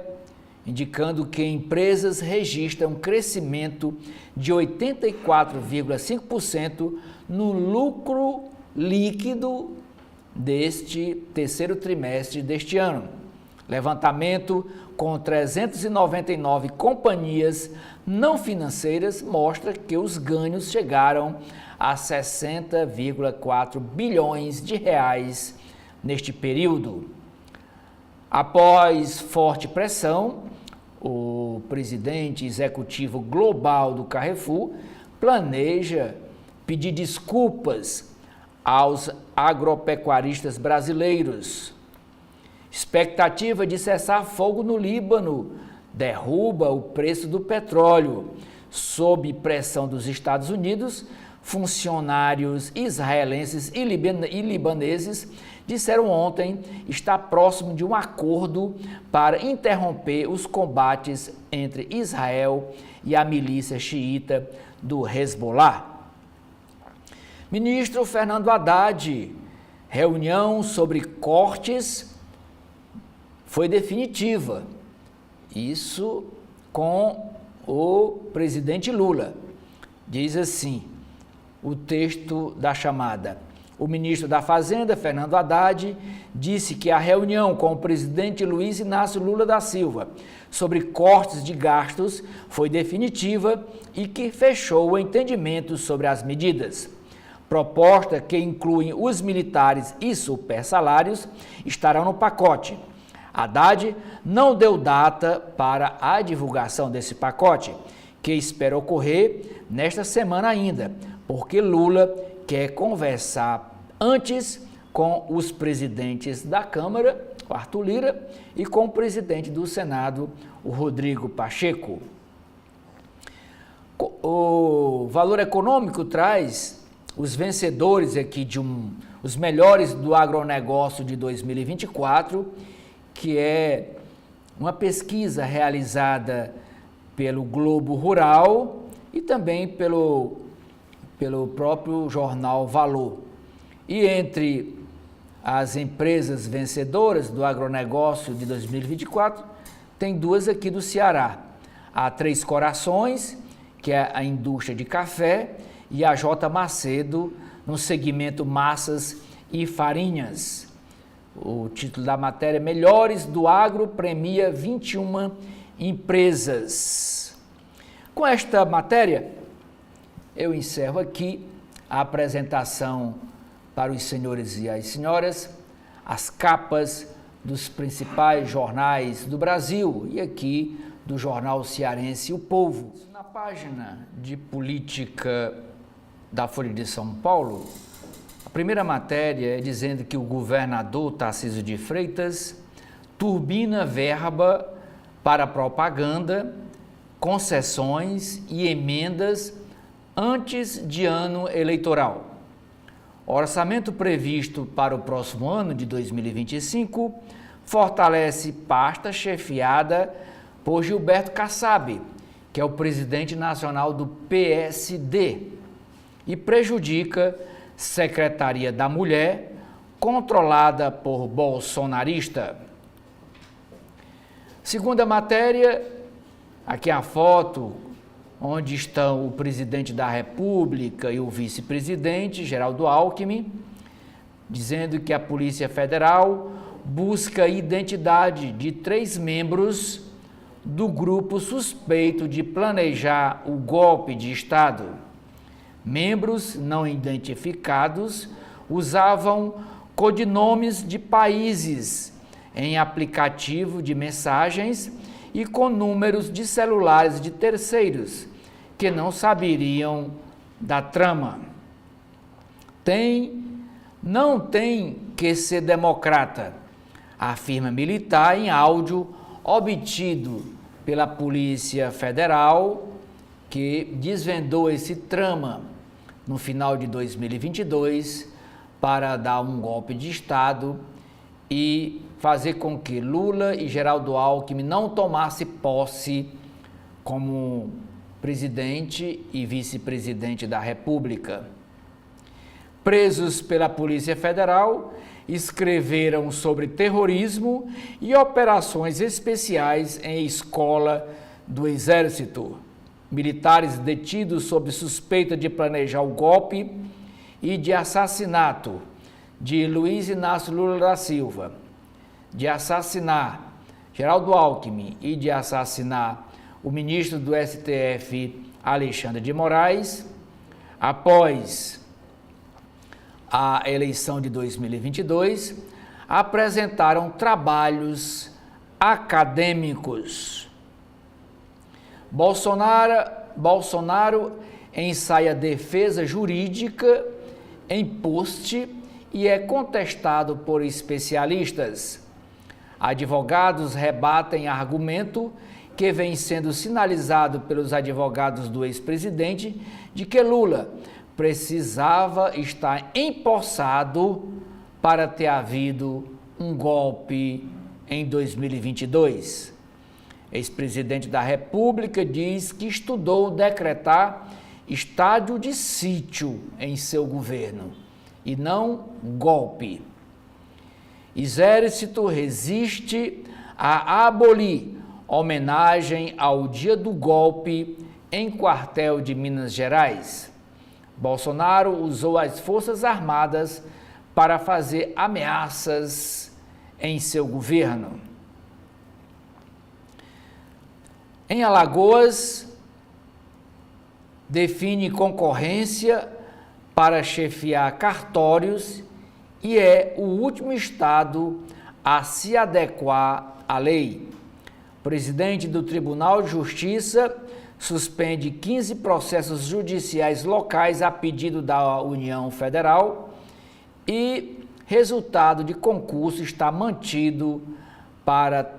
indicando que empresas registram crescimento de 84,5% no lucro líquido deste terceiro trimestre deste ano. Levantamento com 399 companhias não financeiras mostra que os ganhos chegaram a 60,4 bilhões de reais neste período. Após forte pressão, o presidente executivo global do Carrefour planeja pedir desculpas aos agropecuaristas brasileiros. Expectativa de cessar fogo no Líbano derruba o preço do petróleo. Sob pressão dos Estados Unidos, funcionários israelenses e libaneses disseram ontem estar próximo de um acordo para interromper os combates entre Israel e a milícia xiita do Hezbollah. Ministro Fernando Haddad, reunião sobre cortes foi definitiva. Isso com o presidente Lula. Diz assim o texto da chamada. O ministro da Fazenda, Fernando Haddad, disse que a reunião com o presidente Luiz Inácio Lula da Silva sobre cortes de gastos foi definitiva e que fechou o entendimento sobre as medidas. Proposta que incluem os militares e supersalários estarão no pacote. Haddad não deu data para a divulgação desse pacote, que espera ocorrer nesta semana ainda, porque Lula quer conversar antes com os presidentes da Câmara, o Arthur Lira, e com o presidente do Senado, o Rodrigo Pacheco. O Valor Econômico traz os vencedores aqui os melhores do agronegócio de 2024, que é uma pesquisa realizada pelo Globo Rural e também pelo próprio jornal Valor. E entre as empresas vencedoras do agronegócio de 2024, tem duas aqui do Ceará. A Três Corações, que é a indústria de café, e a J. Macedo, no segmento massas e farinhas. O título da matéria: Melhores do Agro premia 21 empresas. Com esta matéria, eu encerro aqui a apresentação para os senhores e as senhoras, as capas dos principais jornais do Brasil e aqui do jornal cearense O Povo. Na página de política da Folha de São Paulo, a primeira matéria é dizendo que o governador Tarcísio de Freitas turbina verba para propaganda, concessões e emendas antes de ano eleitoral. O orçamento previsto para o próximo ano de 2025 fortalece pasta chefiada por Gilberto Kassab, que é o presidente nacional do PSD, e prejudica Secretaria da Mulher, controlada por bolsonarista. Segunda matéria, aqui a foto onde estão o presidente da República e o vice-presidente, Geraldo Alckmin, dizendo que a Polícia Federal busca a identidade de 3 membros do grupo suspeito de planejar o golpe de Estado. Membros não identificados usavam codinomes de países em aplicativo de mensagens e com números de celulares de terceiros, que não saberiam da trama. Não tem que ser democrata, afirma militar em áudio obtido pela Polícia Federal, que desvendou esse trama no final de 2022 para dar um golpe de Estado e fazer com que Lula e Geraldo Alckmin não tomassem posse como presidente e vice-presidente da República. Presos pela Polícia Federal escreveram sobre terrorismo e operações especiais em escola do Exército. Militares detidos sob suspeita de planejar o golpe e de assassinato de Luiz Inácio Lula da Silva, de assassinar Geraldo Alckmin e de assassinar o ministro do STF, Alexandre de Moraes, após a eleição de 2022, apresentaram trabalhos acadêmicos. Bolsonaro ensaia defesa jurídica em post e é contestado por especialistas. Advogados rebatem argumento que vem sendo sinalizado pelos advogados do ex-presidente de que Lula precisava estar empossado para ter havido um golpe em 2022. Ex-presidente da República diz que estudou decretar estado de sítio em seu governo e não golpe. Exército resiste a abolir homenagem ao dia do golpe em quartel de Minas Gerais. Bolsonaro usou as Forças Armadas para fazer ameaças em seu governo. Em Alagoas, define concorrência para chefiar cartórios e é o último estado a se adequar à lei. O presidente do Tribunal de Justiça suspende 15 processos judiciais locais a pedido da União Federal e resultado de concurso está mantido para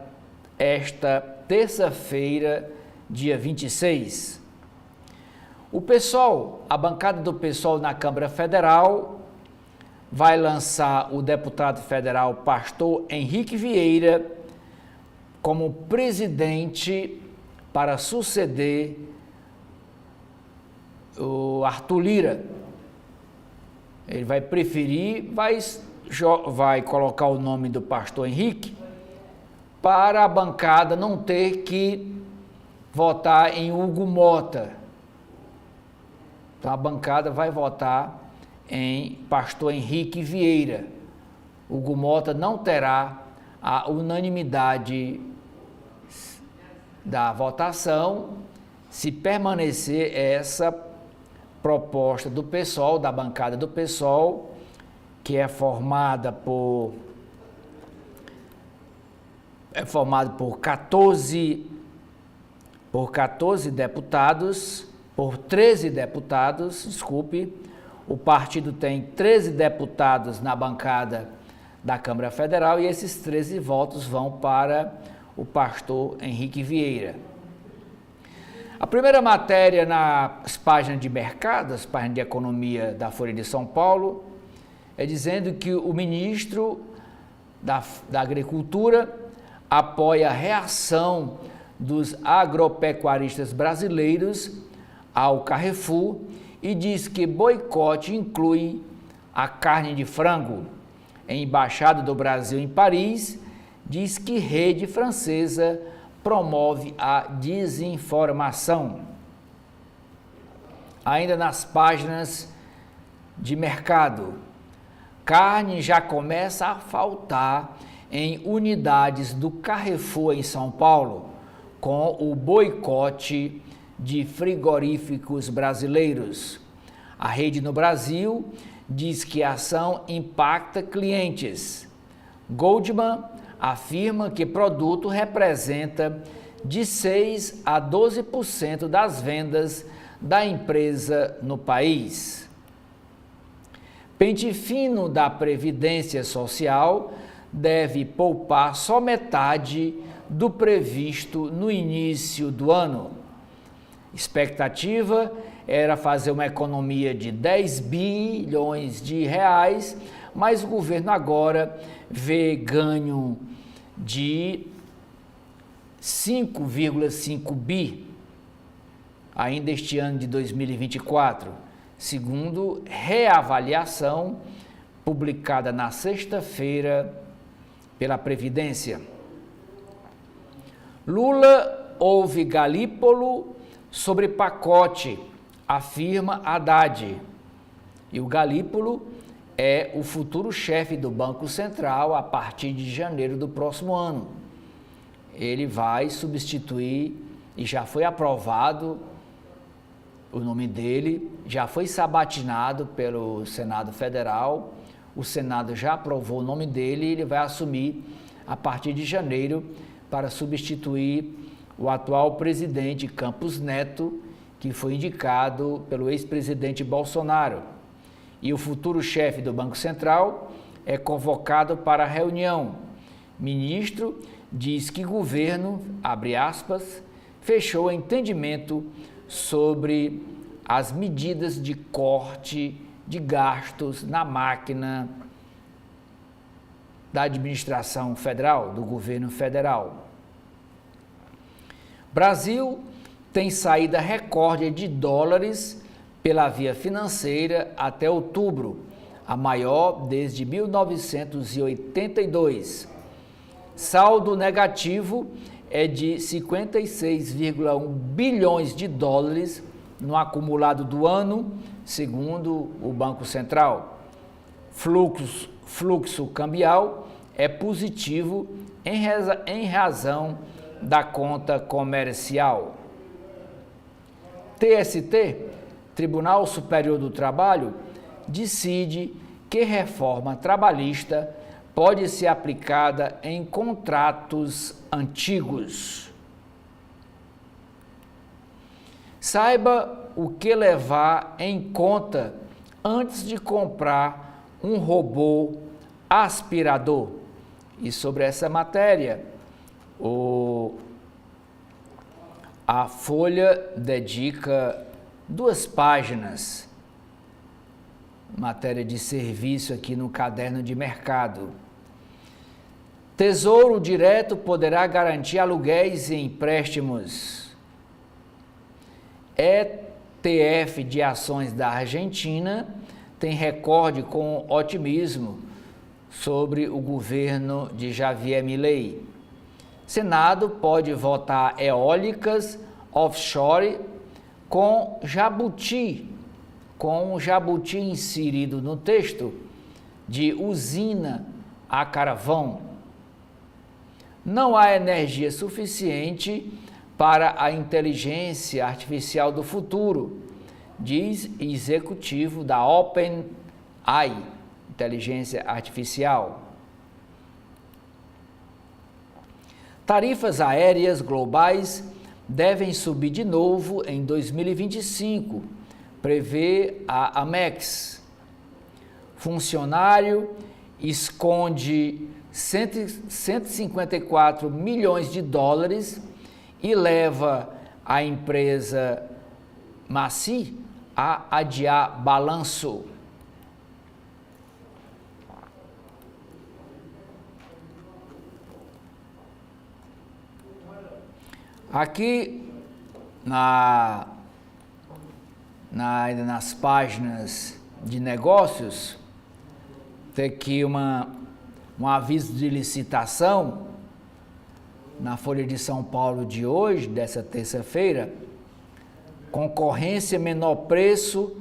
esta terça-feira, dia 26. O PSOL, a bancada do PSOL na Câmara Federal, vai lançar o deputado federal pastor Henrique Vieira como presidente para suceder o Arthur Lira. Ele vai preferir, vai colocar o nome do pastor Henrique para a bancada não ter que votar em Hugo Mota. Então a bancada vai votar em pastor Henrique Vieira. Hugo Mota não terá a unanimidade da votação se permanecer essa proposta do PSOL, da bancada do PSOL, que é formada por 14 deputados, por 13 deputados, desculpe, o partido tem 13 deputados na bancada da Câmara Federal e esses 13 votos vão para o pastor Henrique Vieira. A primeira matéria nas páginas de mercado, as páginas de economia da Folha de São Paulo, é dizendo que o ministro da Agricultura apoia a reação dos agropecuaristas brasileiros ao Carrefour e diz que boicote inclui a carne de frango. A Embaixada do Brasil em Paris diz que rede francesa promove a desinformação. Ainda nas páginas de mercado, carne já começa a faltar em unidades do Carrefour em São Paulo, com o boicote de frigoríficos brasileiros. A rede no Brasil diz que a ação impacta clientes. Goldman afirma que produto representa de 6 a 12% das vendas da empresa no país. Pente fino da Previdência Social deve poupar só metade do previsto no início do ano. Expectativa era fazer uma economia de 10 bilhões de reais, mas o governo agora vê ganho de 5,5 bi ainda este ano de 2024, segundo reavaliação publicada na sexta-feira pela Previdência. Lula ouve Galípolo sobre pacote, afirma Haddad. E o Galípolo é o futuro chefe do Banco Central a partir de janeiro do próximo ano. Ele vai substituir, e já foi aprovado o nome dele, já foi sabatinado pelo Senado Federal, o Senado já aprovou o nome dele e ele vai assumir a partir de janeiro para substituir o atual presidente Campos Neto, que foi indicado pelo ex-presidente Bolsonaro. E o futuro chefe do Banco Central é convocado para a reunião. Ministro diz que governo, abre aspas, fechou entendimento sobre as medidas de corte de gastos na máquina da administração federal, do governo federal. Brasil tem saída recorde de dólares pela via financeira até outubro, a maior desde 1982. Saldo negativo é de 56,1 bilhões de dólares no acumulado do ano, segundo o Banco Central. Fluxo cambial é positivo em razão da conta comercial. TST, Tribunal Superior do Trabalho, decide que reforma trabalhista pode ser aplicada em contratos antigos. Saiba o que levar em conta antes de comprar um robô aspirador. E sobre essa matéria, a Folha dedica 2 páginas, matéria de serviço aqui no caderno de mercado. Tesouro Direto poderá garantir aluguéis e empréstimos. ETF de ações da Argentina tem recorde com otimismo sobre o governo de Javier Milei. Senado pode votar eólicas offshore com jabuti inserido no texto de usina a carvão. Não há energia suficiente para a inteligência artificial do futuro, diz executivo da OpenAI, inteligência artificial. Tarifas aéreas globais devem subir de novo em 2025, prevê a Amex. Funcionário esconde 154 milhões de dólares e leva a empresa Maci a adiar balanço. Aqui nas páginas de negócios, tem aqui um aviso de licitação na Folha de São Paulo de hoje, dessa terça-feira. Concorrência menor preço,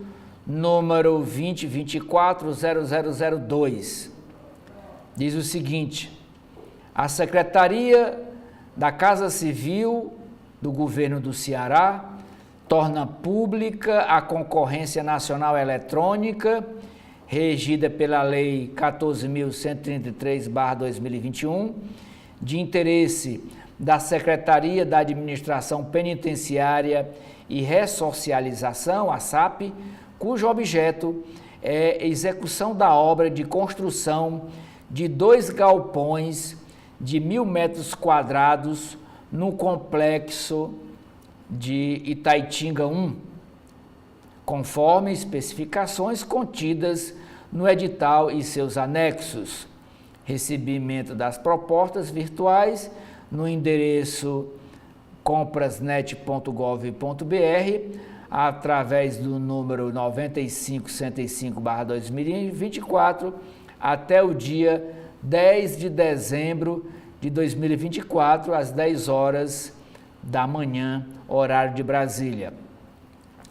número 2024-0002. Diz o seguinte: a Secretaria da Casa Civil do Governo do Ceará torna pública a concorrência nacional eletrônica, regida pela Lei 14.133/2021, de interesse da Secretaria da Administração Penitenciária e Ressocialização, a SAP, cujo objeto é execução da obra de construção de 2 galpões de 1.000 metros quadrados no complexo de Itaitinga 1, conforme especificações contidas no edital e seus anexos. Recebimento das propostas virtuais no endereço comprasnet.gov.br através do número 9565/2024 até o dia 10 de dezembro de 2024, às 10 horas da manhã, horário de Brasília.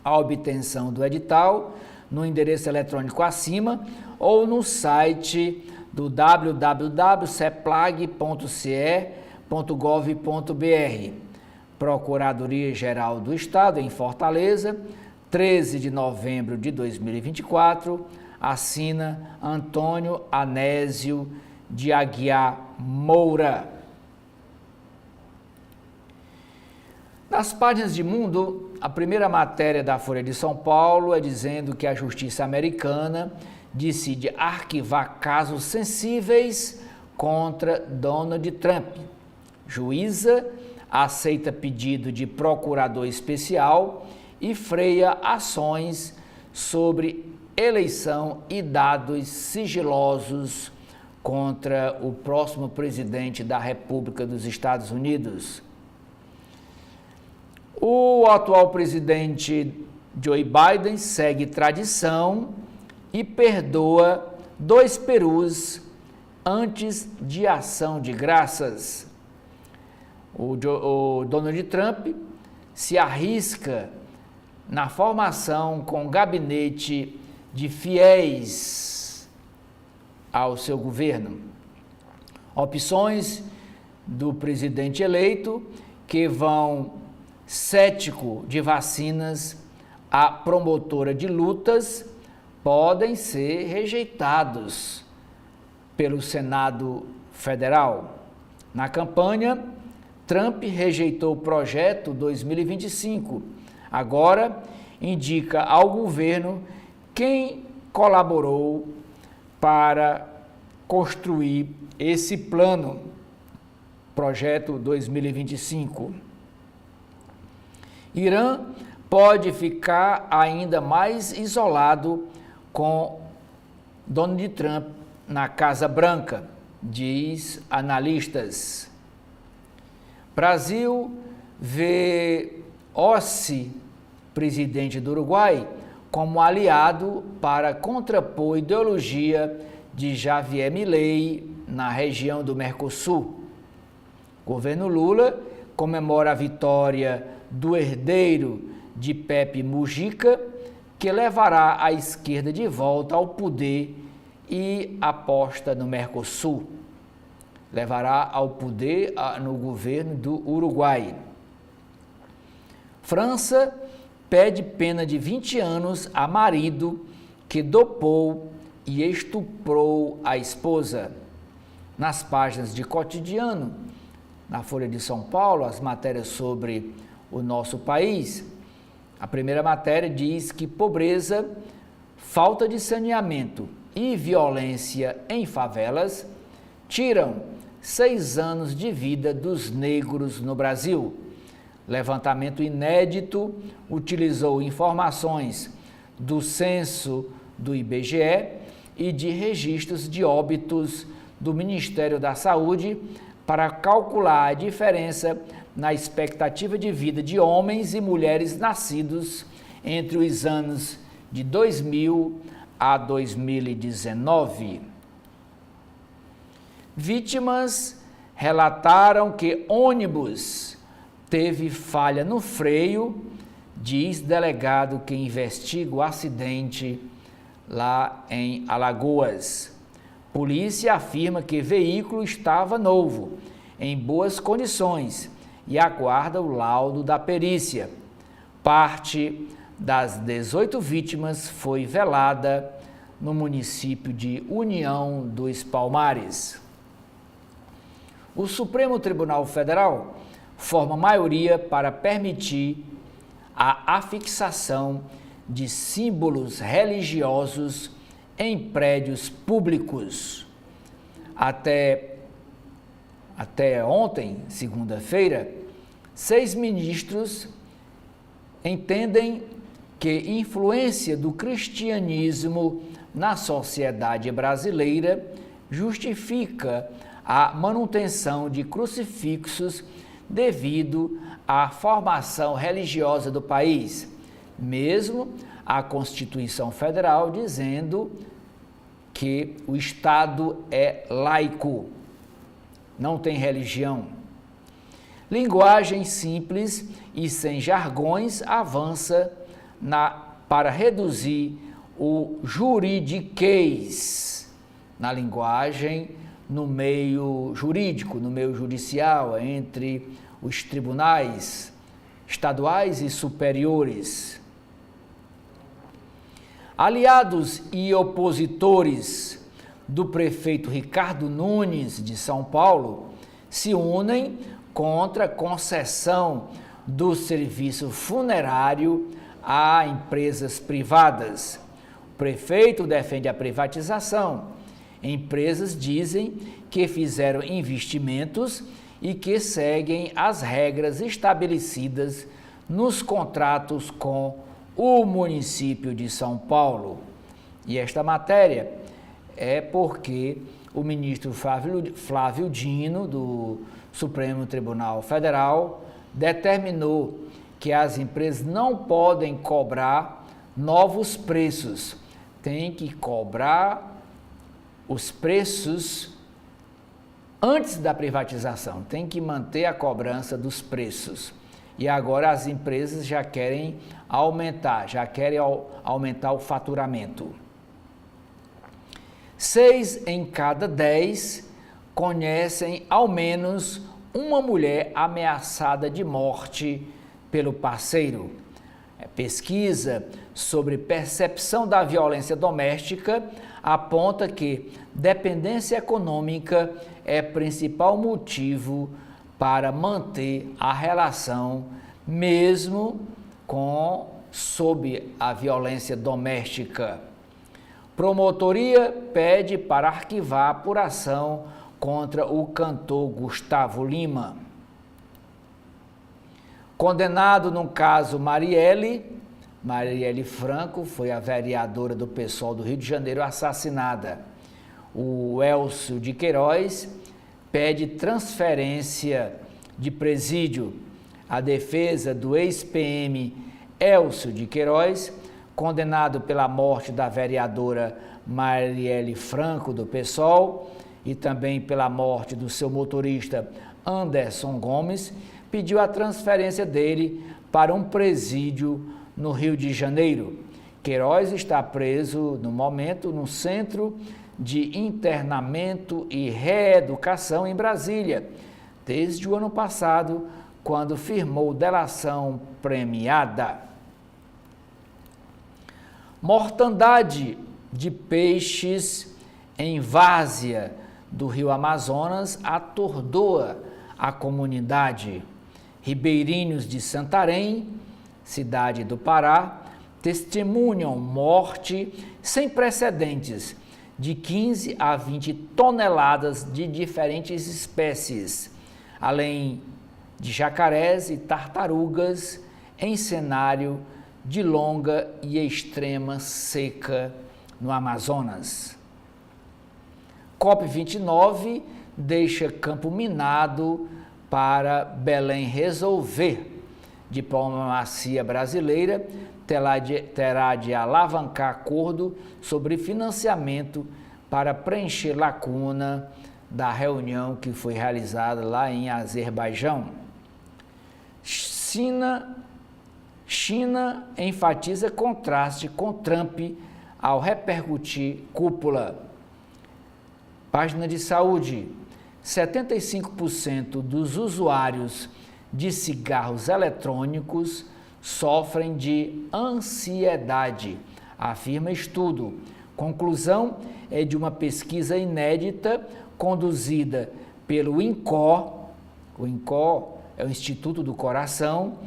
A obtenção do edital no endereço eletrônico acima ou no site do www.ceplag.ce.gov.br. Procuradoria-Geral do Estado, em Fortaleza, 13 de novembro de 2024, assina Antônio Anésio de Aguiar Moura. Nas páginas de mundo, a primeira matéria da Folha de São Paulo é dizendo que a justiça americana decide arquivar casos sensíveis contra Donald Trump. Juíza aceita pedido de procurador especial e freia ações sobre eleição e dados sigilosos contra o próximo presidente da República dos Estados Unidos. O atual presidente Joe Biden segue tradição e perdoa 2 perus antes de ação de graças. O Donald Trump se arrisca na formação com gabinete de fiéis ao seu governo. Opções do presidente eleito que vão cético de vacinas a promotora de lutas podem ser rejeitados pelo Senado Federal. Na campanha, Trump rejeitou o projeto 2025. Agora, indica ao governo quem colaborou para construir esse plano, projeto 2025. Irã pode ficar ainda mais isolado com Donald Trump na Casa Branca, diz analistas. Brasil vê Ossi, presidente do Uruguai, como aliado para contrapor a ideologia de Javier Milei na região do Mercosul. O governo Lula comemora a vitória do herdeiro de Pepe Mujica, que levará a esquerda de volta ao poder e aposta no Mercosul. Levará ao poder no governo do Uruguai. França pede pena de 20 anos a marido que dopou e estuprou a esposa. Nas páginas de Cotidiano, na Folha de São Paulo, as matérias sobre o nosso país, a primeira matéria diz que pobreza, falta de saneamento e violência em favelas tiram 6 anos de vida dos negros no Brasil. Levantamento inédito utilizou informações do censo do IBGE e de registros de óbitos do Ministério da Saúde para calcular a diferença na expectativa de vida de homens e mulheres nascidos entre os anos de 2000 a 2019. Vítimas relataram que ônibus teve falha no freio, diz delegado que investiga o acidente lá em Alagoas. Polícia afirma que veículo estava novo, em boas condições, e aguarda o laudo da perícia. Parte das 18 vítimas foi velada no município de União dos Palmares. O Supremo Tribunal Federal forma maioria para permitir a afixação de símbolos religiosos em prédios públicos. Até ontem, segunda-feira, 6 ministros entendem que influência do cristianismo na sociedade brasileira justifica a manutenção de crucifixos devido à formação religiosa do país, mesmo a Constituição Federal dizendo que o Estado é laico, não tem religião. Linguagem simples e sem jargões avança para reduzir o juridiquês na linguagem no meio jurídico, no meio judicial, entre os tribunais estaduais e superiores. Aliados e opositores do prefeito Ricardo Nunes de São Paulo se unem contra a concessão do serviço funerário a empresas privadas. O prefeito defende a privatização. Empresas dizem que fizeram investimentos e que seguem as regras estabelecidas nos contratos com o município de São Paulo. E esta matéria é porque o ministro Flávio Dino, do Supremo Tribunal Federal, determinou que as empresas não podem cobrar novos preços, tem que cobrar os preços antes da privatização, tem que manter a cobrança dos preços. E agora as empresas já querem aumentar o faturamento. 6 em cada 10 conhecem ao menos uma mulher ameaçada de morte pelo parceiro. Pesquisa sobre percepção da violência doméstica aponta que dependência econômica é principal motivo para manter a relação, mesmo sob a violência doméstica. Promotoria pede para arquivar a apuração contra o cantor Gustavo Lima. Condenado no caso Marielle Franco foi a vereadora do PSOL do Rio de Janeiro assassinada. O Elcio de Queiroz pede transferência de presídio. A defesa do ex-PM Elcio de Queiroz, condenado pela morte da vereadora Marielle Franco do PSOL e também pela morte do seu motorista Anderson Gomes, pediu a transferência dele para um presídio no Rio de Janeiro. Queiroz está preso no momento no Centro de Internamento e Reeducação em Brasília, desde o ano passado, quando firmou delação premiada. Mortandade de peixes em várzea do Rio Amazonas atordoa a comunidade. Ribeirinhos de Santarém, cidade do Pará, testemunham morte sem precedentes de 15 a 20 toneladas de diferentes espécies, além de jacarés e tartarugas em cenário de longa e extrema seca no Amazonas. COP29 deixa campo minado para Belém resolver. Diplomacia brasileira terá de alavancar acordo sobre financiamento para preencher lacuna da reunião que foi realizada lá em Azerbaijão. China enfatiza contraste com Trump ao repercutir cúpula. Página de saúde. 75% dos usuários de cigarros eletrônicos sofrem de ansiedade, afirma estudo. Conclusão é de uma pesquisa inédita conduzida pelo INCOR. O INCOR é o Instituto do Coração,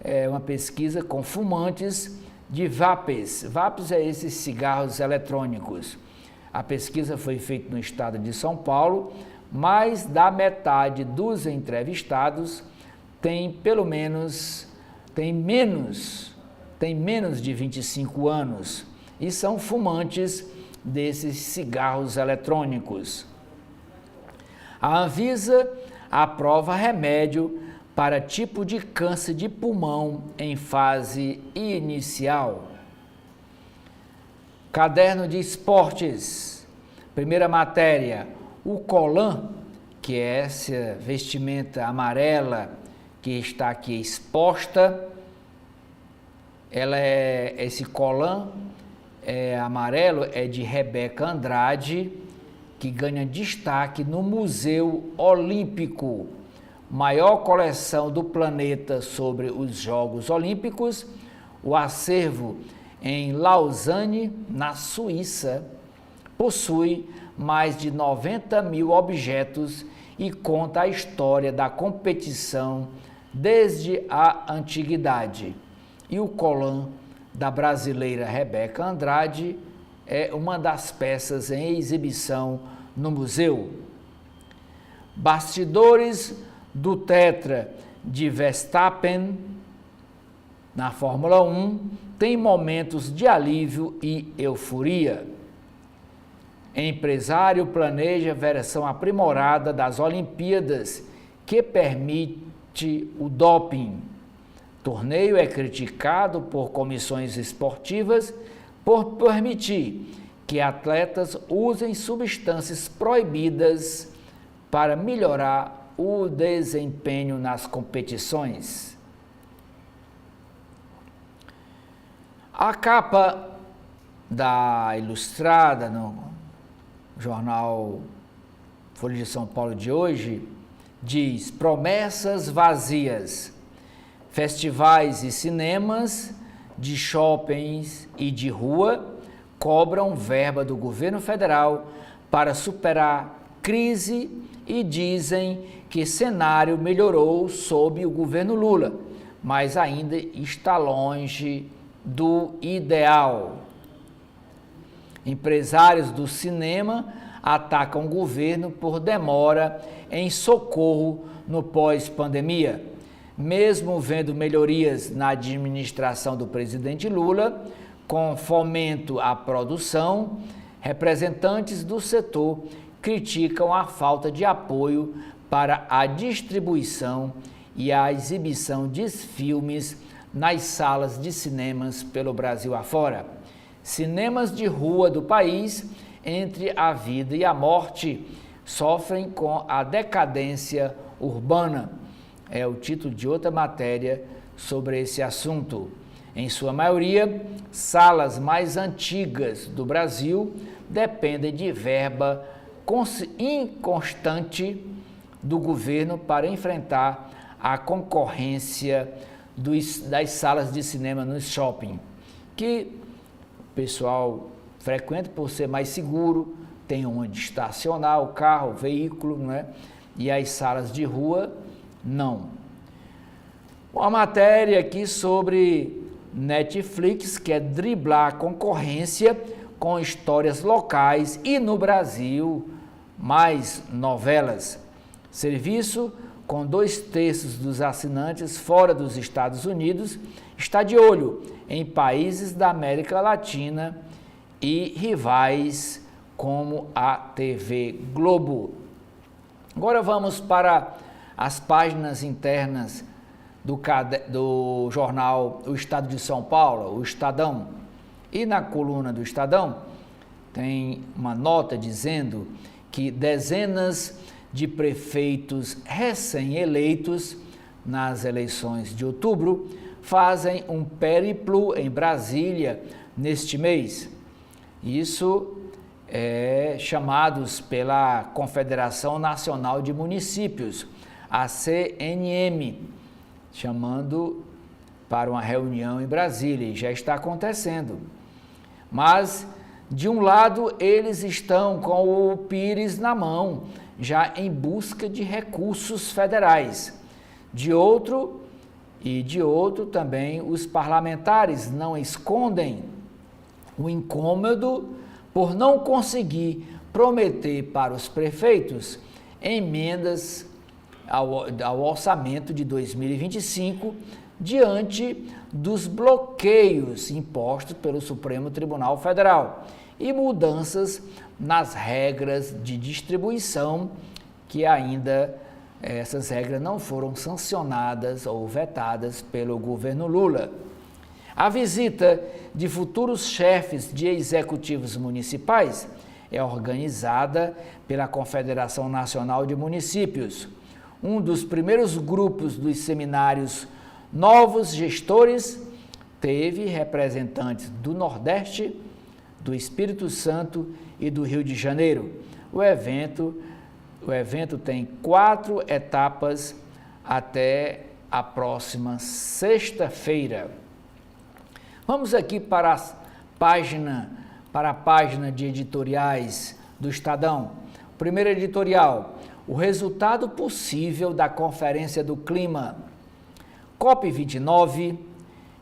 é uma pesquisa com fumantes de vapes. Vapes é esses cigarros eletrônicos. A pesquisa foi feita no estado de São Paulo. Mais da metade dos entrevistados tem menos de 25 anos e são fumantes desses cigarros eletrônicos. A Anvisa aprova remédio para tipo de câncer de pulmão em fase inicial. Caderno de esportes. Primeira matéria. O colã, que é essa vestimenta amarela que está aqui exposta, esse colã amarelo é de Rebeca Andrade, que ganha destaque no Museu Olímpico, maior coleção do planeta sobre os Jogos Olímpicos. O acervo em Lausanne, na Suíça, possui mais de 90 mil objetos e conta a história da competição desde a antiguidade. E o colã da brasileira Rebeca Andrade é uma das peças em exibição no museu. Bastidores do tetra de Verstappen na Fórmula 1 tem momentos de alívio e euforia. Empresário planeja versão aprimorada das Olimpíadas que permite o doping. Torneio é criticado por comissões esportivas por permitir que atletas usem substâncias proibidas para melhorar o desempenho nas competições. A capa da Ilustrada no jornal Folha de São Paulo de hoje diz: promessas vazias, festivais e cinemas, de shoppings e de rua cobram verba do governo federal para superar crise e dizem que cenário melhorou sob o governo Lula, mas ainda está longe do ideal. Empresários do cinema atacam o governo por demora em socorro no pós-pandemia. Mesmo vendo melhorias na administração do presidente Lula, com fomento à produção, representantes do setor criticam a falta de apoio para a distribuição e a exibição de filmes nas salas de cinemas pelo Brasil afora. Cinemas de rua do país, entre a vida e a morte, sofrem com a decadência urbana. É o título de outra matéria sobre esse assunto. Em sua maioria, salas mais antigas do Brasil dependem de verba inconstante do governo para enfrentar a concorrência das salas de cinema no shopping, que o pessoal frequenta por ser mais seguro, tem onde estacionar o carro, o veículo, né? E as salas de rua, não. Uma matéria aqui sobre Netflix quer driblar a concorrência com histórias locais e no Brasil, mais novelas. Serviço com 2/3 dos assinantes fora dos Estados Unidos está de olho em países da América Latina e rivais como a TV Globo. Agora vamos para as páginas internas do jornal O Estado de São Paulo, o Estadão. E na coluna do Estadão tem uma nota dizendo que dezenas de prefeitos recém-eleitos nas eleições de outubro fazem um périplo em Brasília neste mês. Isso é chamados pela Confederação Nacional de Municípios, a CNM, chamando para uma reunião em Brasília, e já está acontecendo. Mas, de um lado, eles estão com o Pires na mão, já em busca de recursos federais. De outro também, os parlamentares não escondem o incômodo por não conseguir prometer para os prefeitos emendas ao orçamento de 2025, diante dos bloqueios impostos pelo Supremo Tribunal Federal e mudanças nas regras de distribuição, que ainda essas regras não foram sancionadas ou vetadas pelo governo Lula. A visita de futuros chefes de executivos municipais é organizada pela Confederação Nacional de Municípios. Um dos primeiros grupos dos seminários Novos Gestores teve representantes do Nordeste, do Espírito Santo e do Rio de Janeiro. O evento tem 4 etapas até a próxima sexta-feira. Vamos aqui para a página de editoriais do Estadão. Primeiro editorial: o resultado possível da Conferência do Clima. COP29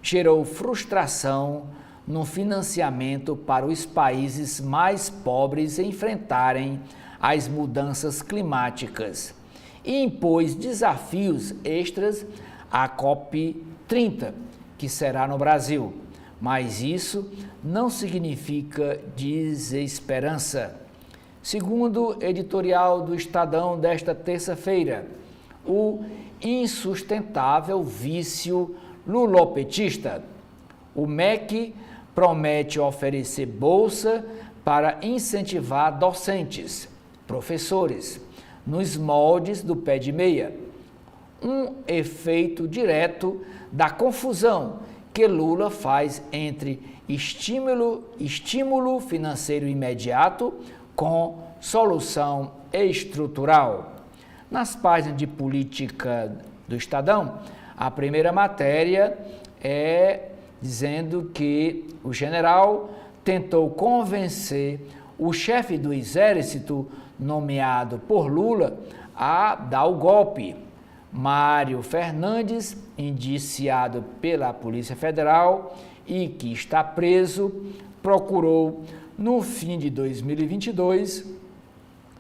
gerou frustração no financiamento para os países mais pobres enfrentarem as mudanças climáticas e impôs desafios extras à COP30, que será no Brasil. Mas isso não significa desesperança. Segundo editorial do Estadão desta terça-feira, o insustentável vício lulopetista. O MEC promete oferecer bolsa para incentivar docentes, professores, nos moldes do pé de meia. Um efeito direto da confusão que Lula faz entre estímulo financeiro imediato com solução estrutural. Nas páginas de política do Estadão, a primeira matéria é dizendo que o general tentou convencer o chefe do exército, nomeado por Lula, a dar o golpe. Mário Fernandes, indiciado pela Polícia Federal e que está preso, procurou, no fim de 2022,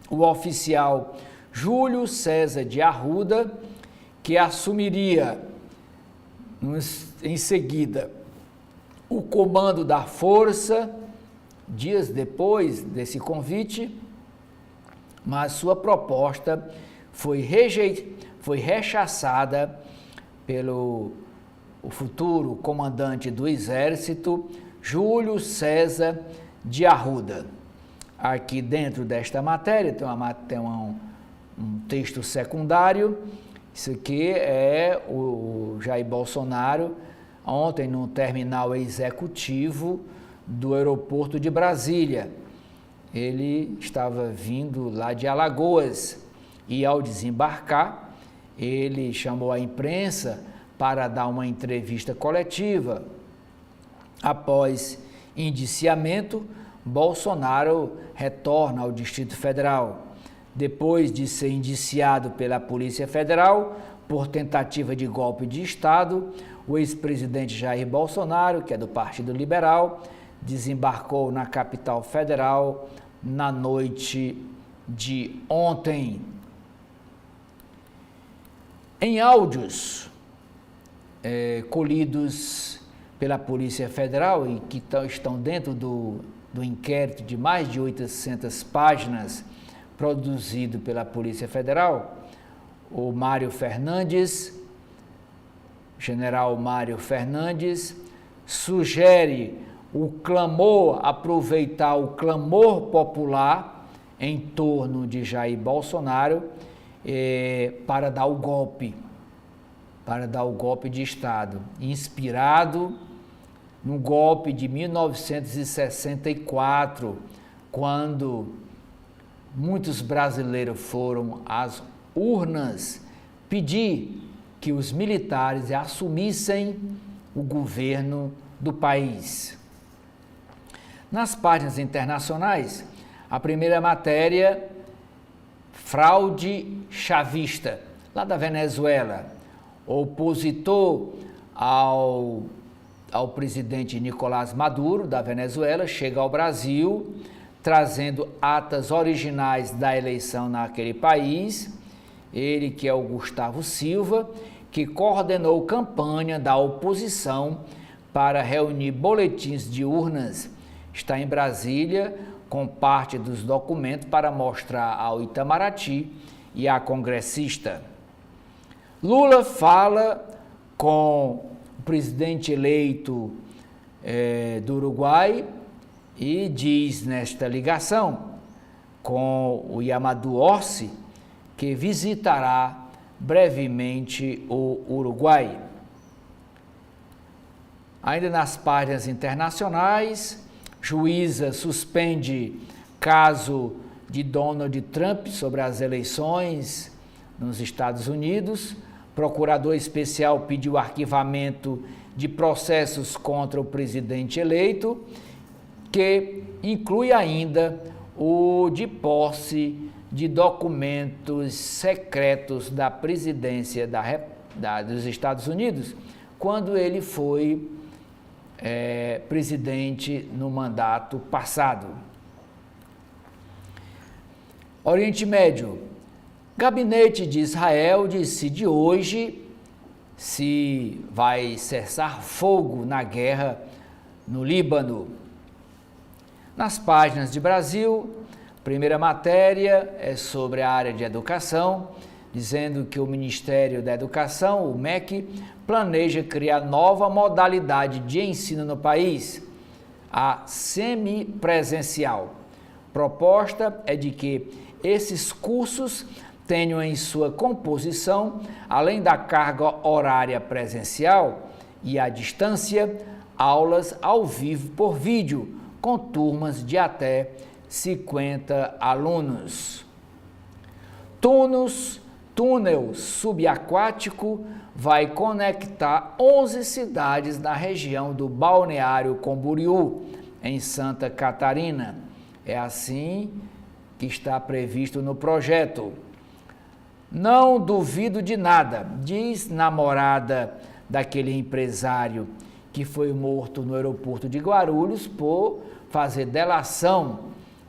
o oficial Júlio César de Arruda, que assumiria em seguida o comando da força, dias depois desse convite, mas sua proposta foi rechaçada pelo o futuro comandante do Exército, Júlio César de Arruda. Aqui dentro desta matéria tem um texto secundário. Isso aqui é o Jair Bolsonaro, ontem no terminal executivo do aeroporto de Brasília. Ele estava vindo lá de Alagoas e, ao desembarcar, ele chamou a imprensa para dar uma entrevista coletiva. Após indiciamento, Bolsonaro retorna ao Distrito Federal. Depois de ser indiciado pela Polícia Federal por tentativa de golpe de Estado, o ex-presidente Jair Bolsonaro, que é do Partido Liberal, desembarcou na capital federal na noite de ontem. Em áudios colhidos pela Polícia Federal e que estão dentro do inquérito de mais de 800 páginas produzido pela Polícia Federal, o Mário Fernandes, general Mário Fernandes, sugere aproveitar o clamor popular em torno de Jair Bolsonaro para dar o golpe de Estado, inspirado no golpe de 1964, quando muitos brasileiros foram às urnas pedir que os militares assumissem o governo do país. Nas páginas internacionais, a primeira matéria, fraude chavista, lá da Venezuela. Opositor ao presidente Nicolás Maduro, da Venezuela, chega ao Brasil, trazendo atas originais da eleição naquele país. Ele, que é o Gustavo Silva, que coordenou campanha da oposição para reunir boletins de urnas, está em Brasília com parte dos documentos para mostrar ao Itamaraty e à congressista. Lula fala com o presidente eleito do Uruguai e diz nesta ligação com o Yamadú Orsi que visitará brevemente o Uruguai. Ainda nas páginas internacionais, juíza suspende caso de Donald Trump sobre as eleições nos Estados Unidos. Procurador especial pediu arquivamento de processos contra o presidente eleito, que inclui ainda o de posse de documentos secretos da presidência dos Estados Unidos, quando ele foi presidente no mandato passado. Oriente Médio. Gabinete de Israel decide hoje se vai cessar fogo na guerra no Líbano. Nas páginas de Brasil, primeira matéria é sobre a área de educação, dizendo que o Ministério da Educação, o MEC, planeja criar nova modalidade de ensino no país, a semipresencial. Proposta é de que esses cursos tenham em sua composição, além da carga horária presencial e à distância, aulas ao vivo por vídeo, com turmas de até 50 alunos. Túnel subaquático vai conectar 11 cidades na região do Balneário Camboriú, em Santa Catarina. É assim que está previsto no projeto. Não duvido de nada, diz namorada daquele empresário que foi morto no aeroporto de Guarulhos por fazer delação,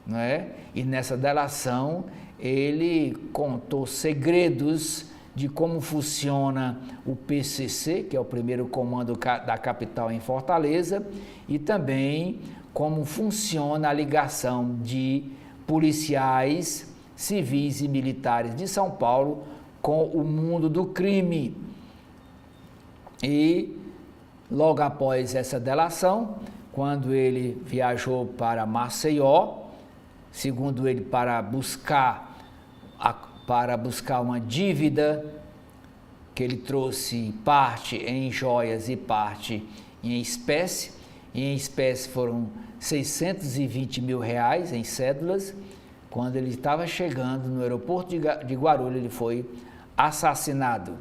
né? E nessa delação ele contou segredos de como funciona o PCC, que é o primeiro comando da capital em Fortaleza, e também como funciona a ligação de policiais, civis e militares de São Paulo com o mundo do crime. E logo após essa delação, quando ele viajou para Maceió, segundo ele, para buscar uma dívida que ele trouxe parte em joias e parte em espécie. E em espécie foram 620 mil reais em cédulas. Quando ele estava chegando no aeroporto de Guarulhos, ele foi assassinado.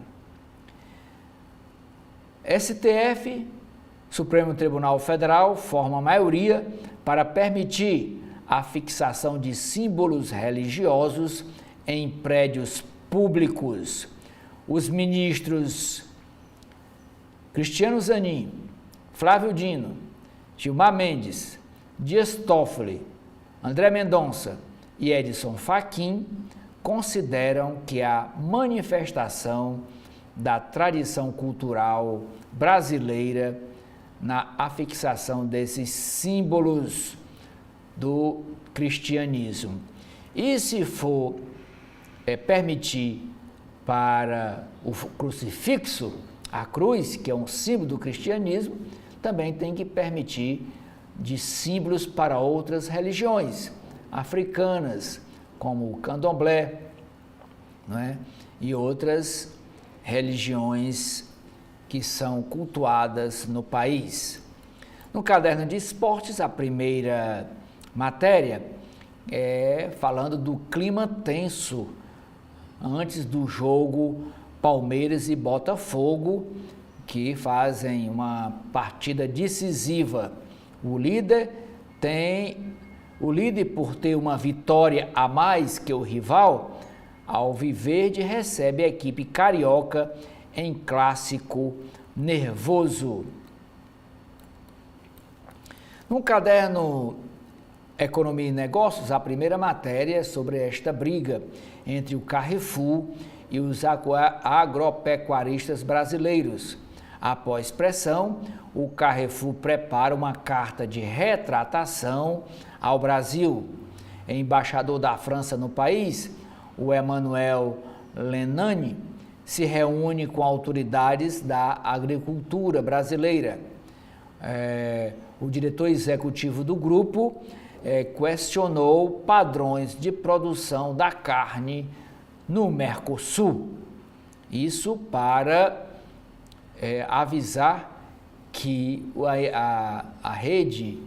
STF, Supremo Tribunal Federal, forma maioria para permitir a fixação de símbolos religiosos em prédios públicos. Os ministros Cristiano Zanin, Flávio Dino, Gilmar Mendes, Dias Toffoli, André Mendonça e Edson Fachin consideram que a manifestação da tradição cultural brasileira na afixação desses símbolos do cristianismo. E se for permitir para o crucifixo, a cruz, que é um símbolo do cristianismo, também tem que permitir de símbolos para outras religiões africanas, como o candomblé, não é? E outras religiões que são cultuadas no país. No caderno de esportes, a primeira matéria é falando do clima tenso antes do jogo Palmeiras e Botafogo, que fazem uma partida decisiva. O líder, por ter uma vitória a mais que o rival, Alviverde recebe a equipe carioca em clássico nervoso. No caderno Economia e Negócios, a primeira matéria é sobre esta briga entre o Carrefour e os agropecuaristas brasileiros. Após pressão, o Carrefour prepara uma carta de retratação ao Brasil. Embaixador da França no país, o Emmanuel Lenani, se reúne com autoridades da agricultura brasileira. O diretor executivo do grupo questionou padrões de produção da carne no Mercosul. Isso para avisar que a rede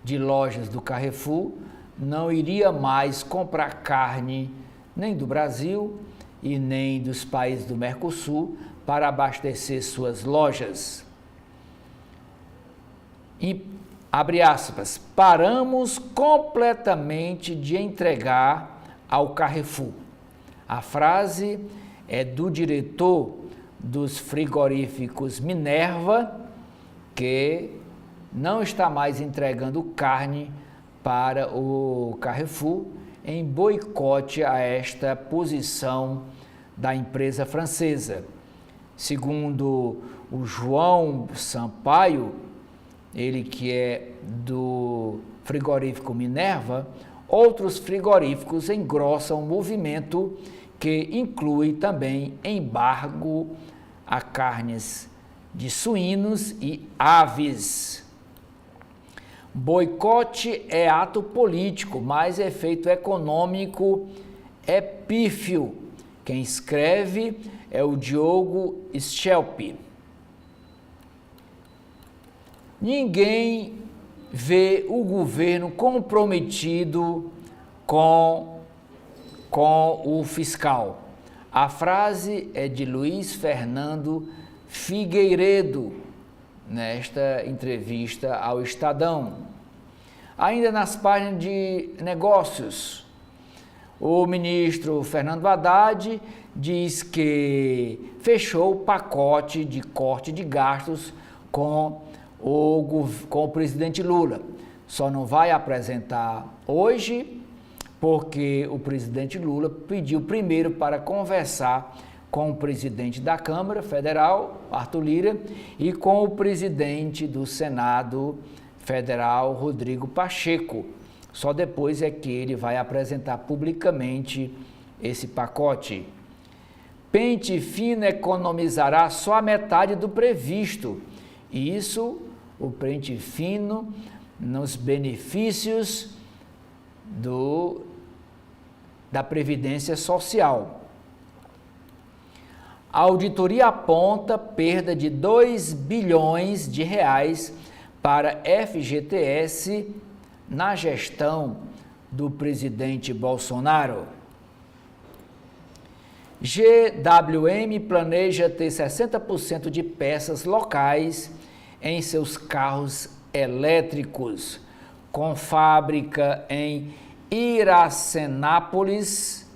de lojas do Carrefour não iria mais comprar carne nem do Brasil e nem dos países do Mercosul para abastecer suas lojas. E, abre aspas, paramos completamente de entregar ao Carrefour. A frase é do diretor dos frigoríficos Minerva, que não está mais entregando carne para o Carrefour em boicote a esta posição da empresa francesa. Segundo o João Sampaio, ele que é do frigorífico Minerva, outros frigoríficos engrossam o movimento que inclui também embargo a carnes de suínos e aves. Boicote é ato político, mas efeito econômico é pífio. Quem escreve é o Diogo Schelp. Ninguém vê o governo comprometido com o fiscal. A frase é de Luiz Fernando Figueiredo, nesta entrevista ao Estadão. Ainda nas páginas de negócios, o ministro Fernando Haddad diz que fechou o pacote de corte de gastos com o presidente Lula. Só não vai apresentar hoje, porque o presidente Lula pediu primeiro para conversar com o presidente da Câmara Federal, Arthur Lira, e com o presidente do Senado Federal, Rodrigo Pacheco. Só depois é que ele vai apresentar publicamente esse pacote. Pente Fino economizará só a metade do previsto. Isso, o Pente Fino, nos benefícios da Previdência Social. A auditoria aponta perda de 2 bilhões de reais para FGTS na gestão do presidente Bolsonaro. GWM planeja ter 60% de peças locais em seus carros elétricos, com fábrica em Iracemápolis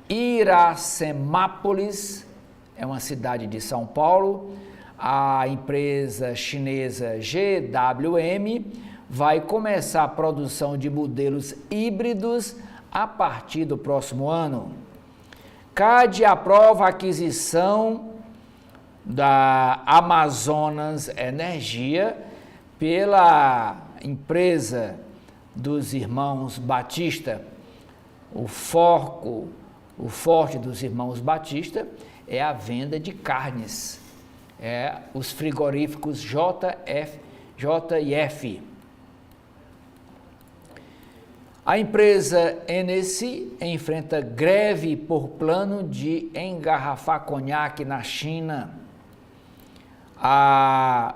é uma cidade de São Paulo. A empresa chinesa GWM vai começar a produção de modelos híbridos a partir do próximo ano. CAD aprova a aquisição da Amazonas Energia pela empresa dos irmãos Batista. O forte dos irmãos Batista é a venda de carnes, os frigoríficos J&F. A empresa Hennessy enfrenta greve por plano de engarrafar conhaque na China. A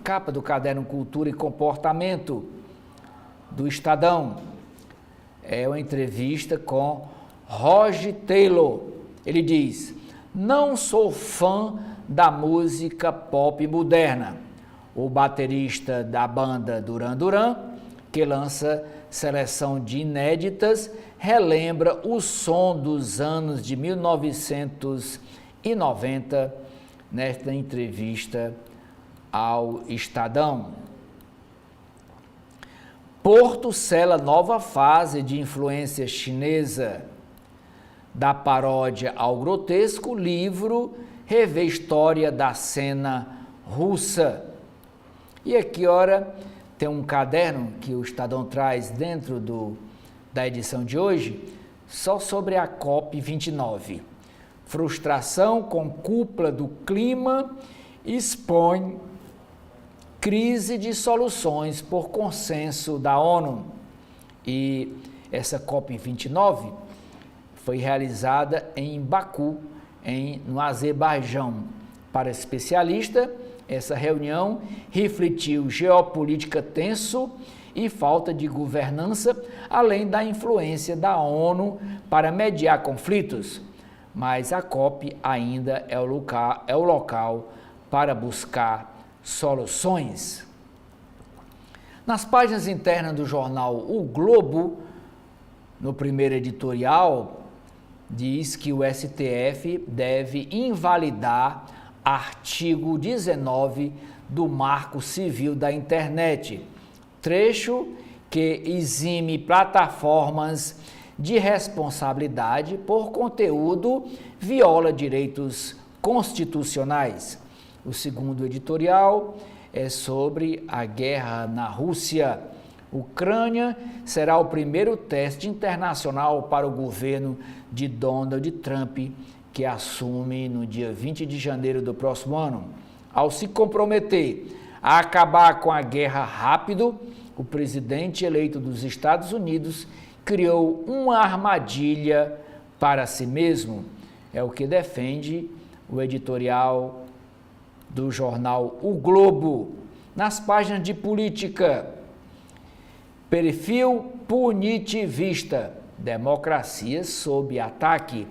capa do caderno Cultura e Comportamento do Estadão é uma entrevista com Roger Taylor. Ele diz: não sou fã da música pop moderna. O baterista da banda Duran Duran, que lança seleção de inéditas, relembra o som dos anos de 1990 nesta entrevista ao Estadão. Porto sela nova fase de influência chinesa. Da paródia ao grotesco, o livro revê história da cena russa. E aqui, ora, tem um caderno que o Estadão traz dentro da edição de hoje, só sobre a COP29. Frustração com cúpula do clima expõe crise de soluções por consenso da ONU. E essa COP29 foi realizada em Baku, no Azerbaijão. Para especialista, essa reunião refletiu geopolítica tenso e falta de governança, além da influência da ONU para mediar conflitos. Mas a COP ainda é o local para buscar soluções. Nas páginas internas do jornal O Globo, no primeiro editorial, diz que o STF deve invalidar artigo 19 do Marco Civil da Internet, trecho que exime plataformas de responsabilidade por conteúdo viola direitos constitucionais. O segundo editorial é sobre a guerra na Rússia. Ucrânia será o primeiro teste internacional para o governo de Donald Trump, que assume no dia 20 de janeiro do próximo ano. Ao se comprometer a acabar com a guerra rápido, o presidente eleito dos Estados Unidos criou uma armadilha para si mesmo. É o que defende o editorial do jornal O Globo. Nas páginas de política, perfil punitivista, democracia sob ataque.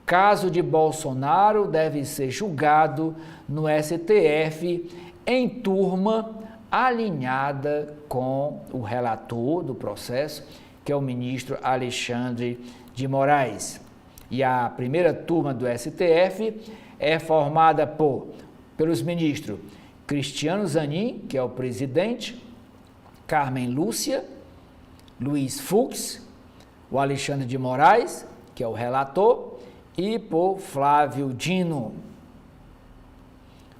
Caso de Bolsonaro deve ser julgado no STF em turma alinhada com o relator do processo, que é o ministro Alexandre de Moraes. E a primeira turma do STF é formada pelos ministros Cristiano Zanin, que é o presidente, Carmen Lúcia, Luiz Fux, o Alexandre de Moraes, que é o relator, e por Flávio Dino.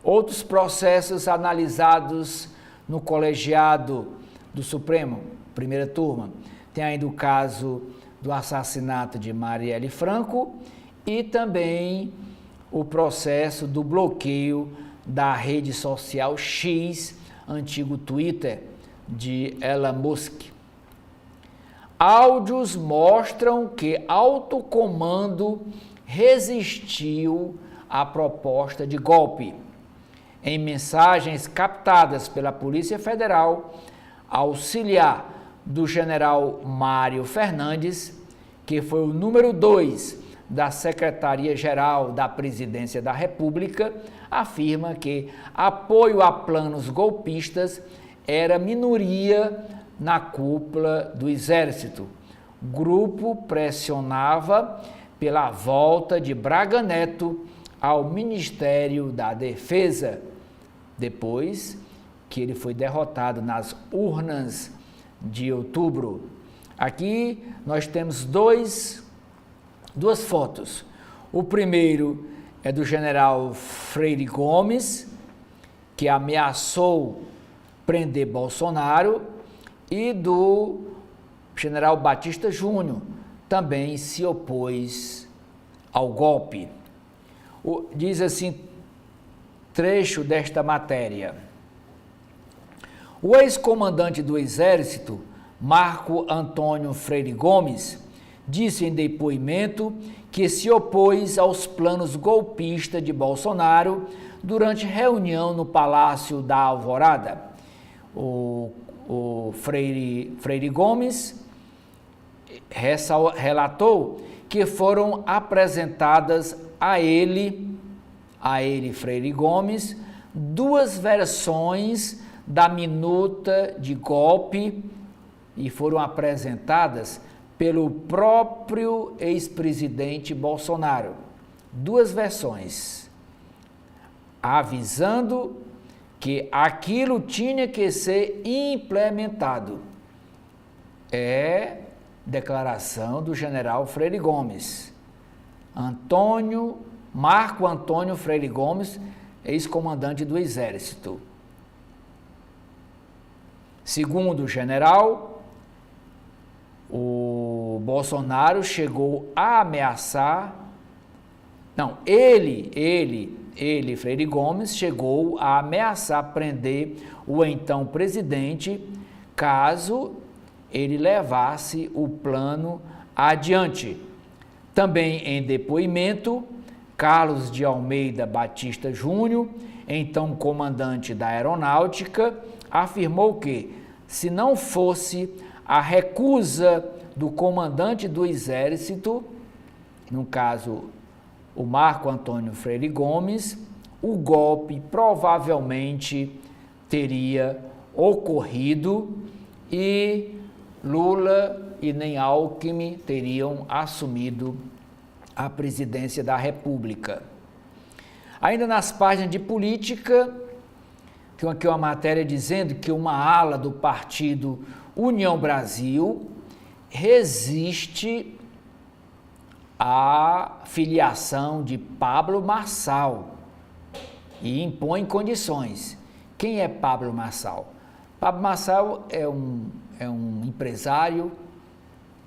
Outros processos analisados no colegiado do Supremo, primeira turma, tem ainda o caso do assassinato de Marielle Franco e também o processo do bloqueio da rede social X, antigo Twitter, de Elon Musk. Áudios mostram que alto comando resistiu à proposta de golpe. Em mensagens captadas pela Polícia Federal, auxiliar do general Mário Fernandes, que foi o número 2 da Secretaria-Geral da Presidência da República, afirma que apoio a planos golpistas era minoria na cúpula do Exército. O grupo pressionava pela volta de Braga Neto ao Ministério da Defesa, depois que ele foi derrotado nas urnas de outubro. Aqui nós temos duas fotos. O primeiro é do general Freire Gomes, que ameaçou prender Bolsonaro, e do general Batista Júnior, também se opôs ao golpe. Diz assim, trecho desta matéria. O ex-comandante do Exército, Marco Antônio Freire Gomes, disse em depoimento que se opôs aos planos golpistas de Bolsonaro durante reunião no Palácio da Alvorada. O Freire Gomes relatou que foram apresentadas a ele, Freire Gomes, duas versões da minuta de golpe e foram apresentadas pelo próprio ex-presidente Bolsonaro. Duas versões, avisando que aquilo tinha que ser implementado. É declaração do general Freire Gomes. Marco Antônio Freire Gomes, ex-comandante do Exército. Segundo o general, o Bolsonaro chegou a ameaçar, ele, Freire Gomes, chegou a ameaçar prender o então presidente caso ele levasse o plano adiante. Também em depoimento, Carlos de Almeida Batista Júnior, então comandante da Aeronáutica, afirmou que, se não fosse a recusa do comandante do Exército, no caso o Marco Antônio Freire Gomes, o golpe provavelmente teria ocorrido e Lula e nem Alckmin teriam assumido a presidência da República. Ainda nas páginas de política, tem aqui uma matéria dizendo que uma ala do partido União Brasil resiste à filiação de Pablo Marçal e impõe condições. Quem é Pablo Marçal? Pablo Marçal é um empresário,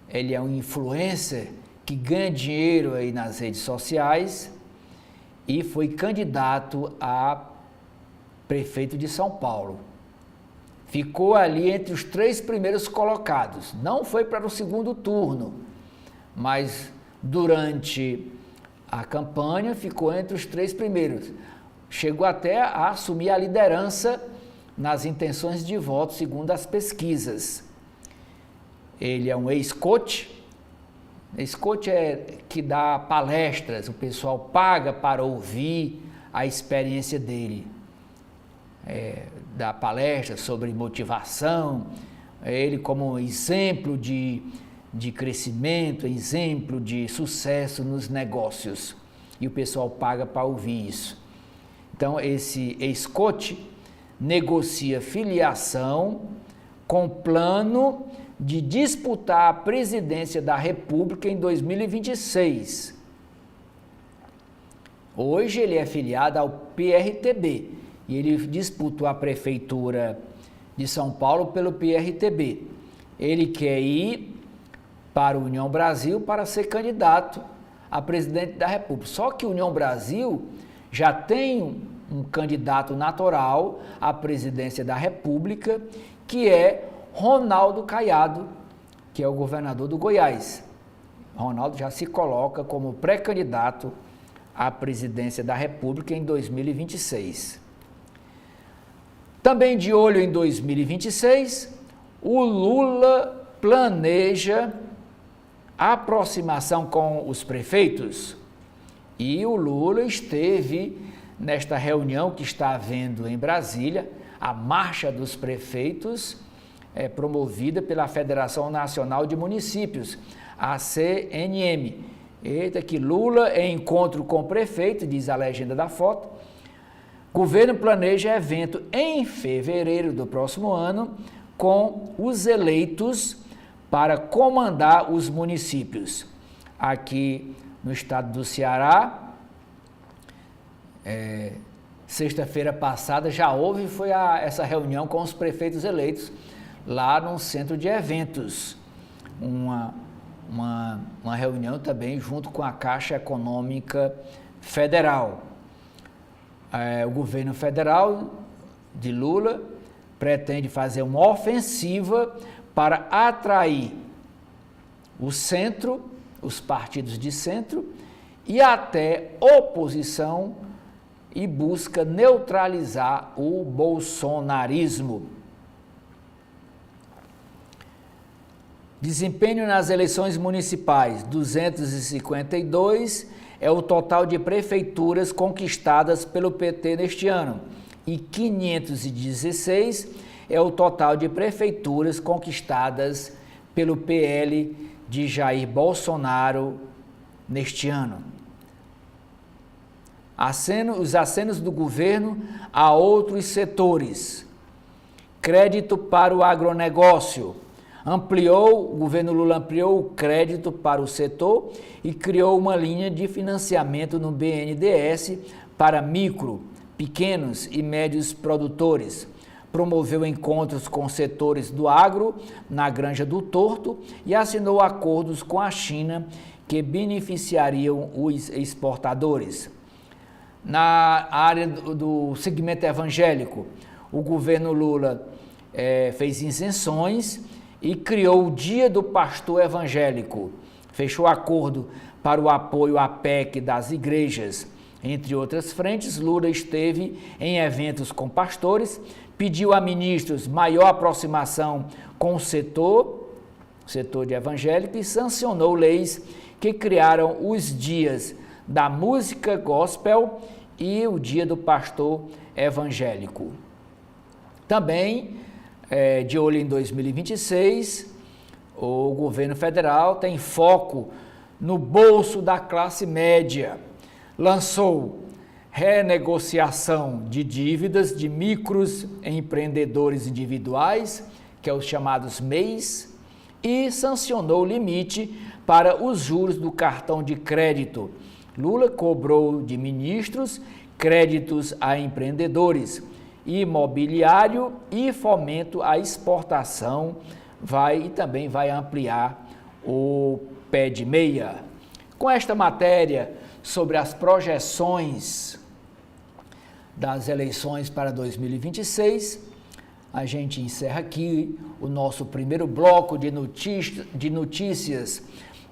ele é um influencer que ganha dinheiro aí nas redes sociais e foi candidato a prefeito de São Paulo. Ficou ali entre os 3 primeiros colocados. Não foi para o segundo turno, mas durante a campanha ficou entre os 3 primeiros. Chegou até a assumir a liderança nas intenções de voto, segundo as pesquisas. Ele é um ex-coach. Ex-coach é que dá palestras, o pessoal paga para ouvir a experiência dele. da palestra sobre motivação, ele como exemplo de crescimento, exemplo de sucesso nos negócios. E o pessoal paga para ouvir isso. Então, esse ex-coach negocia filiação com plano de disputar a presidência da República em 2026. Hoje ele é filiado ao PRTB e ele disputou a prefeitura de São Paulo pelo PRTB. Ele quer ir para a União Brasil para ser candidato a presidente da República. Só que a União Brasil já tem um candidato natural à presidência da República, que é Ronaldo Caiado, que é o governador do Goiás. Ronaldo já se coloca como pré-candidato à presidência da República em 2026. Também de olho em 2026, o Lula planeja a aproximação com os prefeitos. E o Lula esteve nesta reunião que está havendo em Brasília, a Marcha dos Prefeitos, promovida pela Federação Nacional de Municípios, a CNM. Eita, que Lula, em encontro com o prefeito, diz a legenda da foto, governo planeja evento em fevereiro do próximo ano com os eleitos para comandar os municípios. Aqui no estado do Ceará, sexta-feira passada já houve essa reunião com os prefeitos eleitos lá no centro de eventos. Uma reunião também junto com a Caixa Econômica Federal. O governo federal de Lula pretende fazer uma ofensiva para atrair o centro, os partidos de centro e até oposição e busca neutralizar o bolsonarismo. Desempenho nas eleições municipais, 252 é o total de prefeituras conquistadas pelo PT neste ano e 516 é o total de prefeituras conquistadas pelo PL de Jair Bolsonaro neste ano. Os acenos do governo a outros setores. Crédito para o agronegócio. O governo Lula ampliou o crédito para o setor e criou uma linha de financiamento no BNDES para micro, pequenos e médios produtores. Promoveu encontros com setores do agro na Granja do Torto e assinou acordos com a China que beneficiariam os exportadores. Na área do segmento evangélico, o governo Lula fez isenções e criou o Dia do Pastor Evangélico. Fechou acordo para o apoio à PEC das igrejas. Entre outras frentes, Lula esteve em eventos com pastores, pediu a ministros maior aproximação com o setor de evangélico e sancionou leis que criaram os dias da música gospel e o Dia do Pastor Evangélico. Também, de olho em 2026, o governo federal tem foco no bolso da classe média. Lançou renegociação de dívidas de micros empreendedores individuais, que é os chamados MEIs, e sancionou o limite para os juros do cartão de crédito. Lula cobrou de ministros créditos a empreendedores, imobiliário e fomento à exportação, e também vai ampliar o pé de meia. Com esta matéria sobre as projeções das eleições para 2026, a gente encerra aqui o nosso primeiro bloco de notícias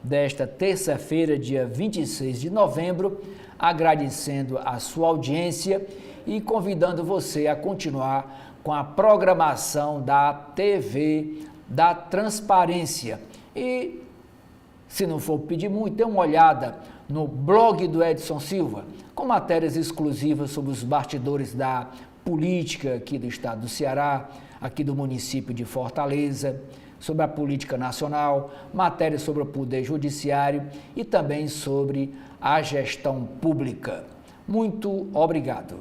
desta terça-feira, dia 26 de novembro, agradecendo a sua audiência e convidando você a continuar com a programação da TV da Transparência. E, se não for pedir muito, dê uma olhada no blog do Edson Silva, com matérias exclusivas sobre os bastidores da política aqui do estado do Ceará, aqui do município de Fortaleza, sobre a política nacional, matéria sobre o poder judiciário e também sobre a gestão pública. Muito obrigado.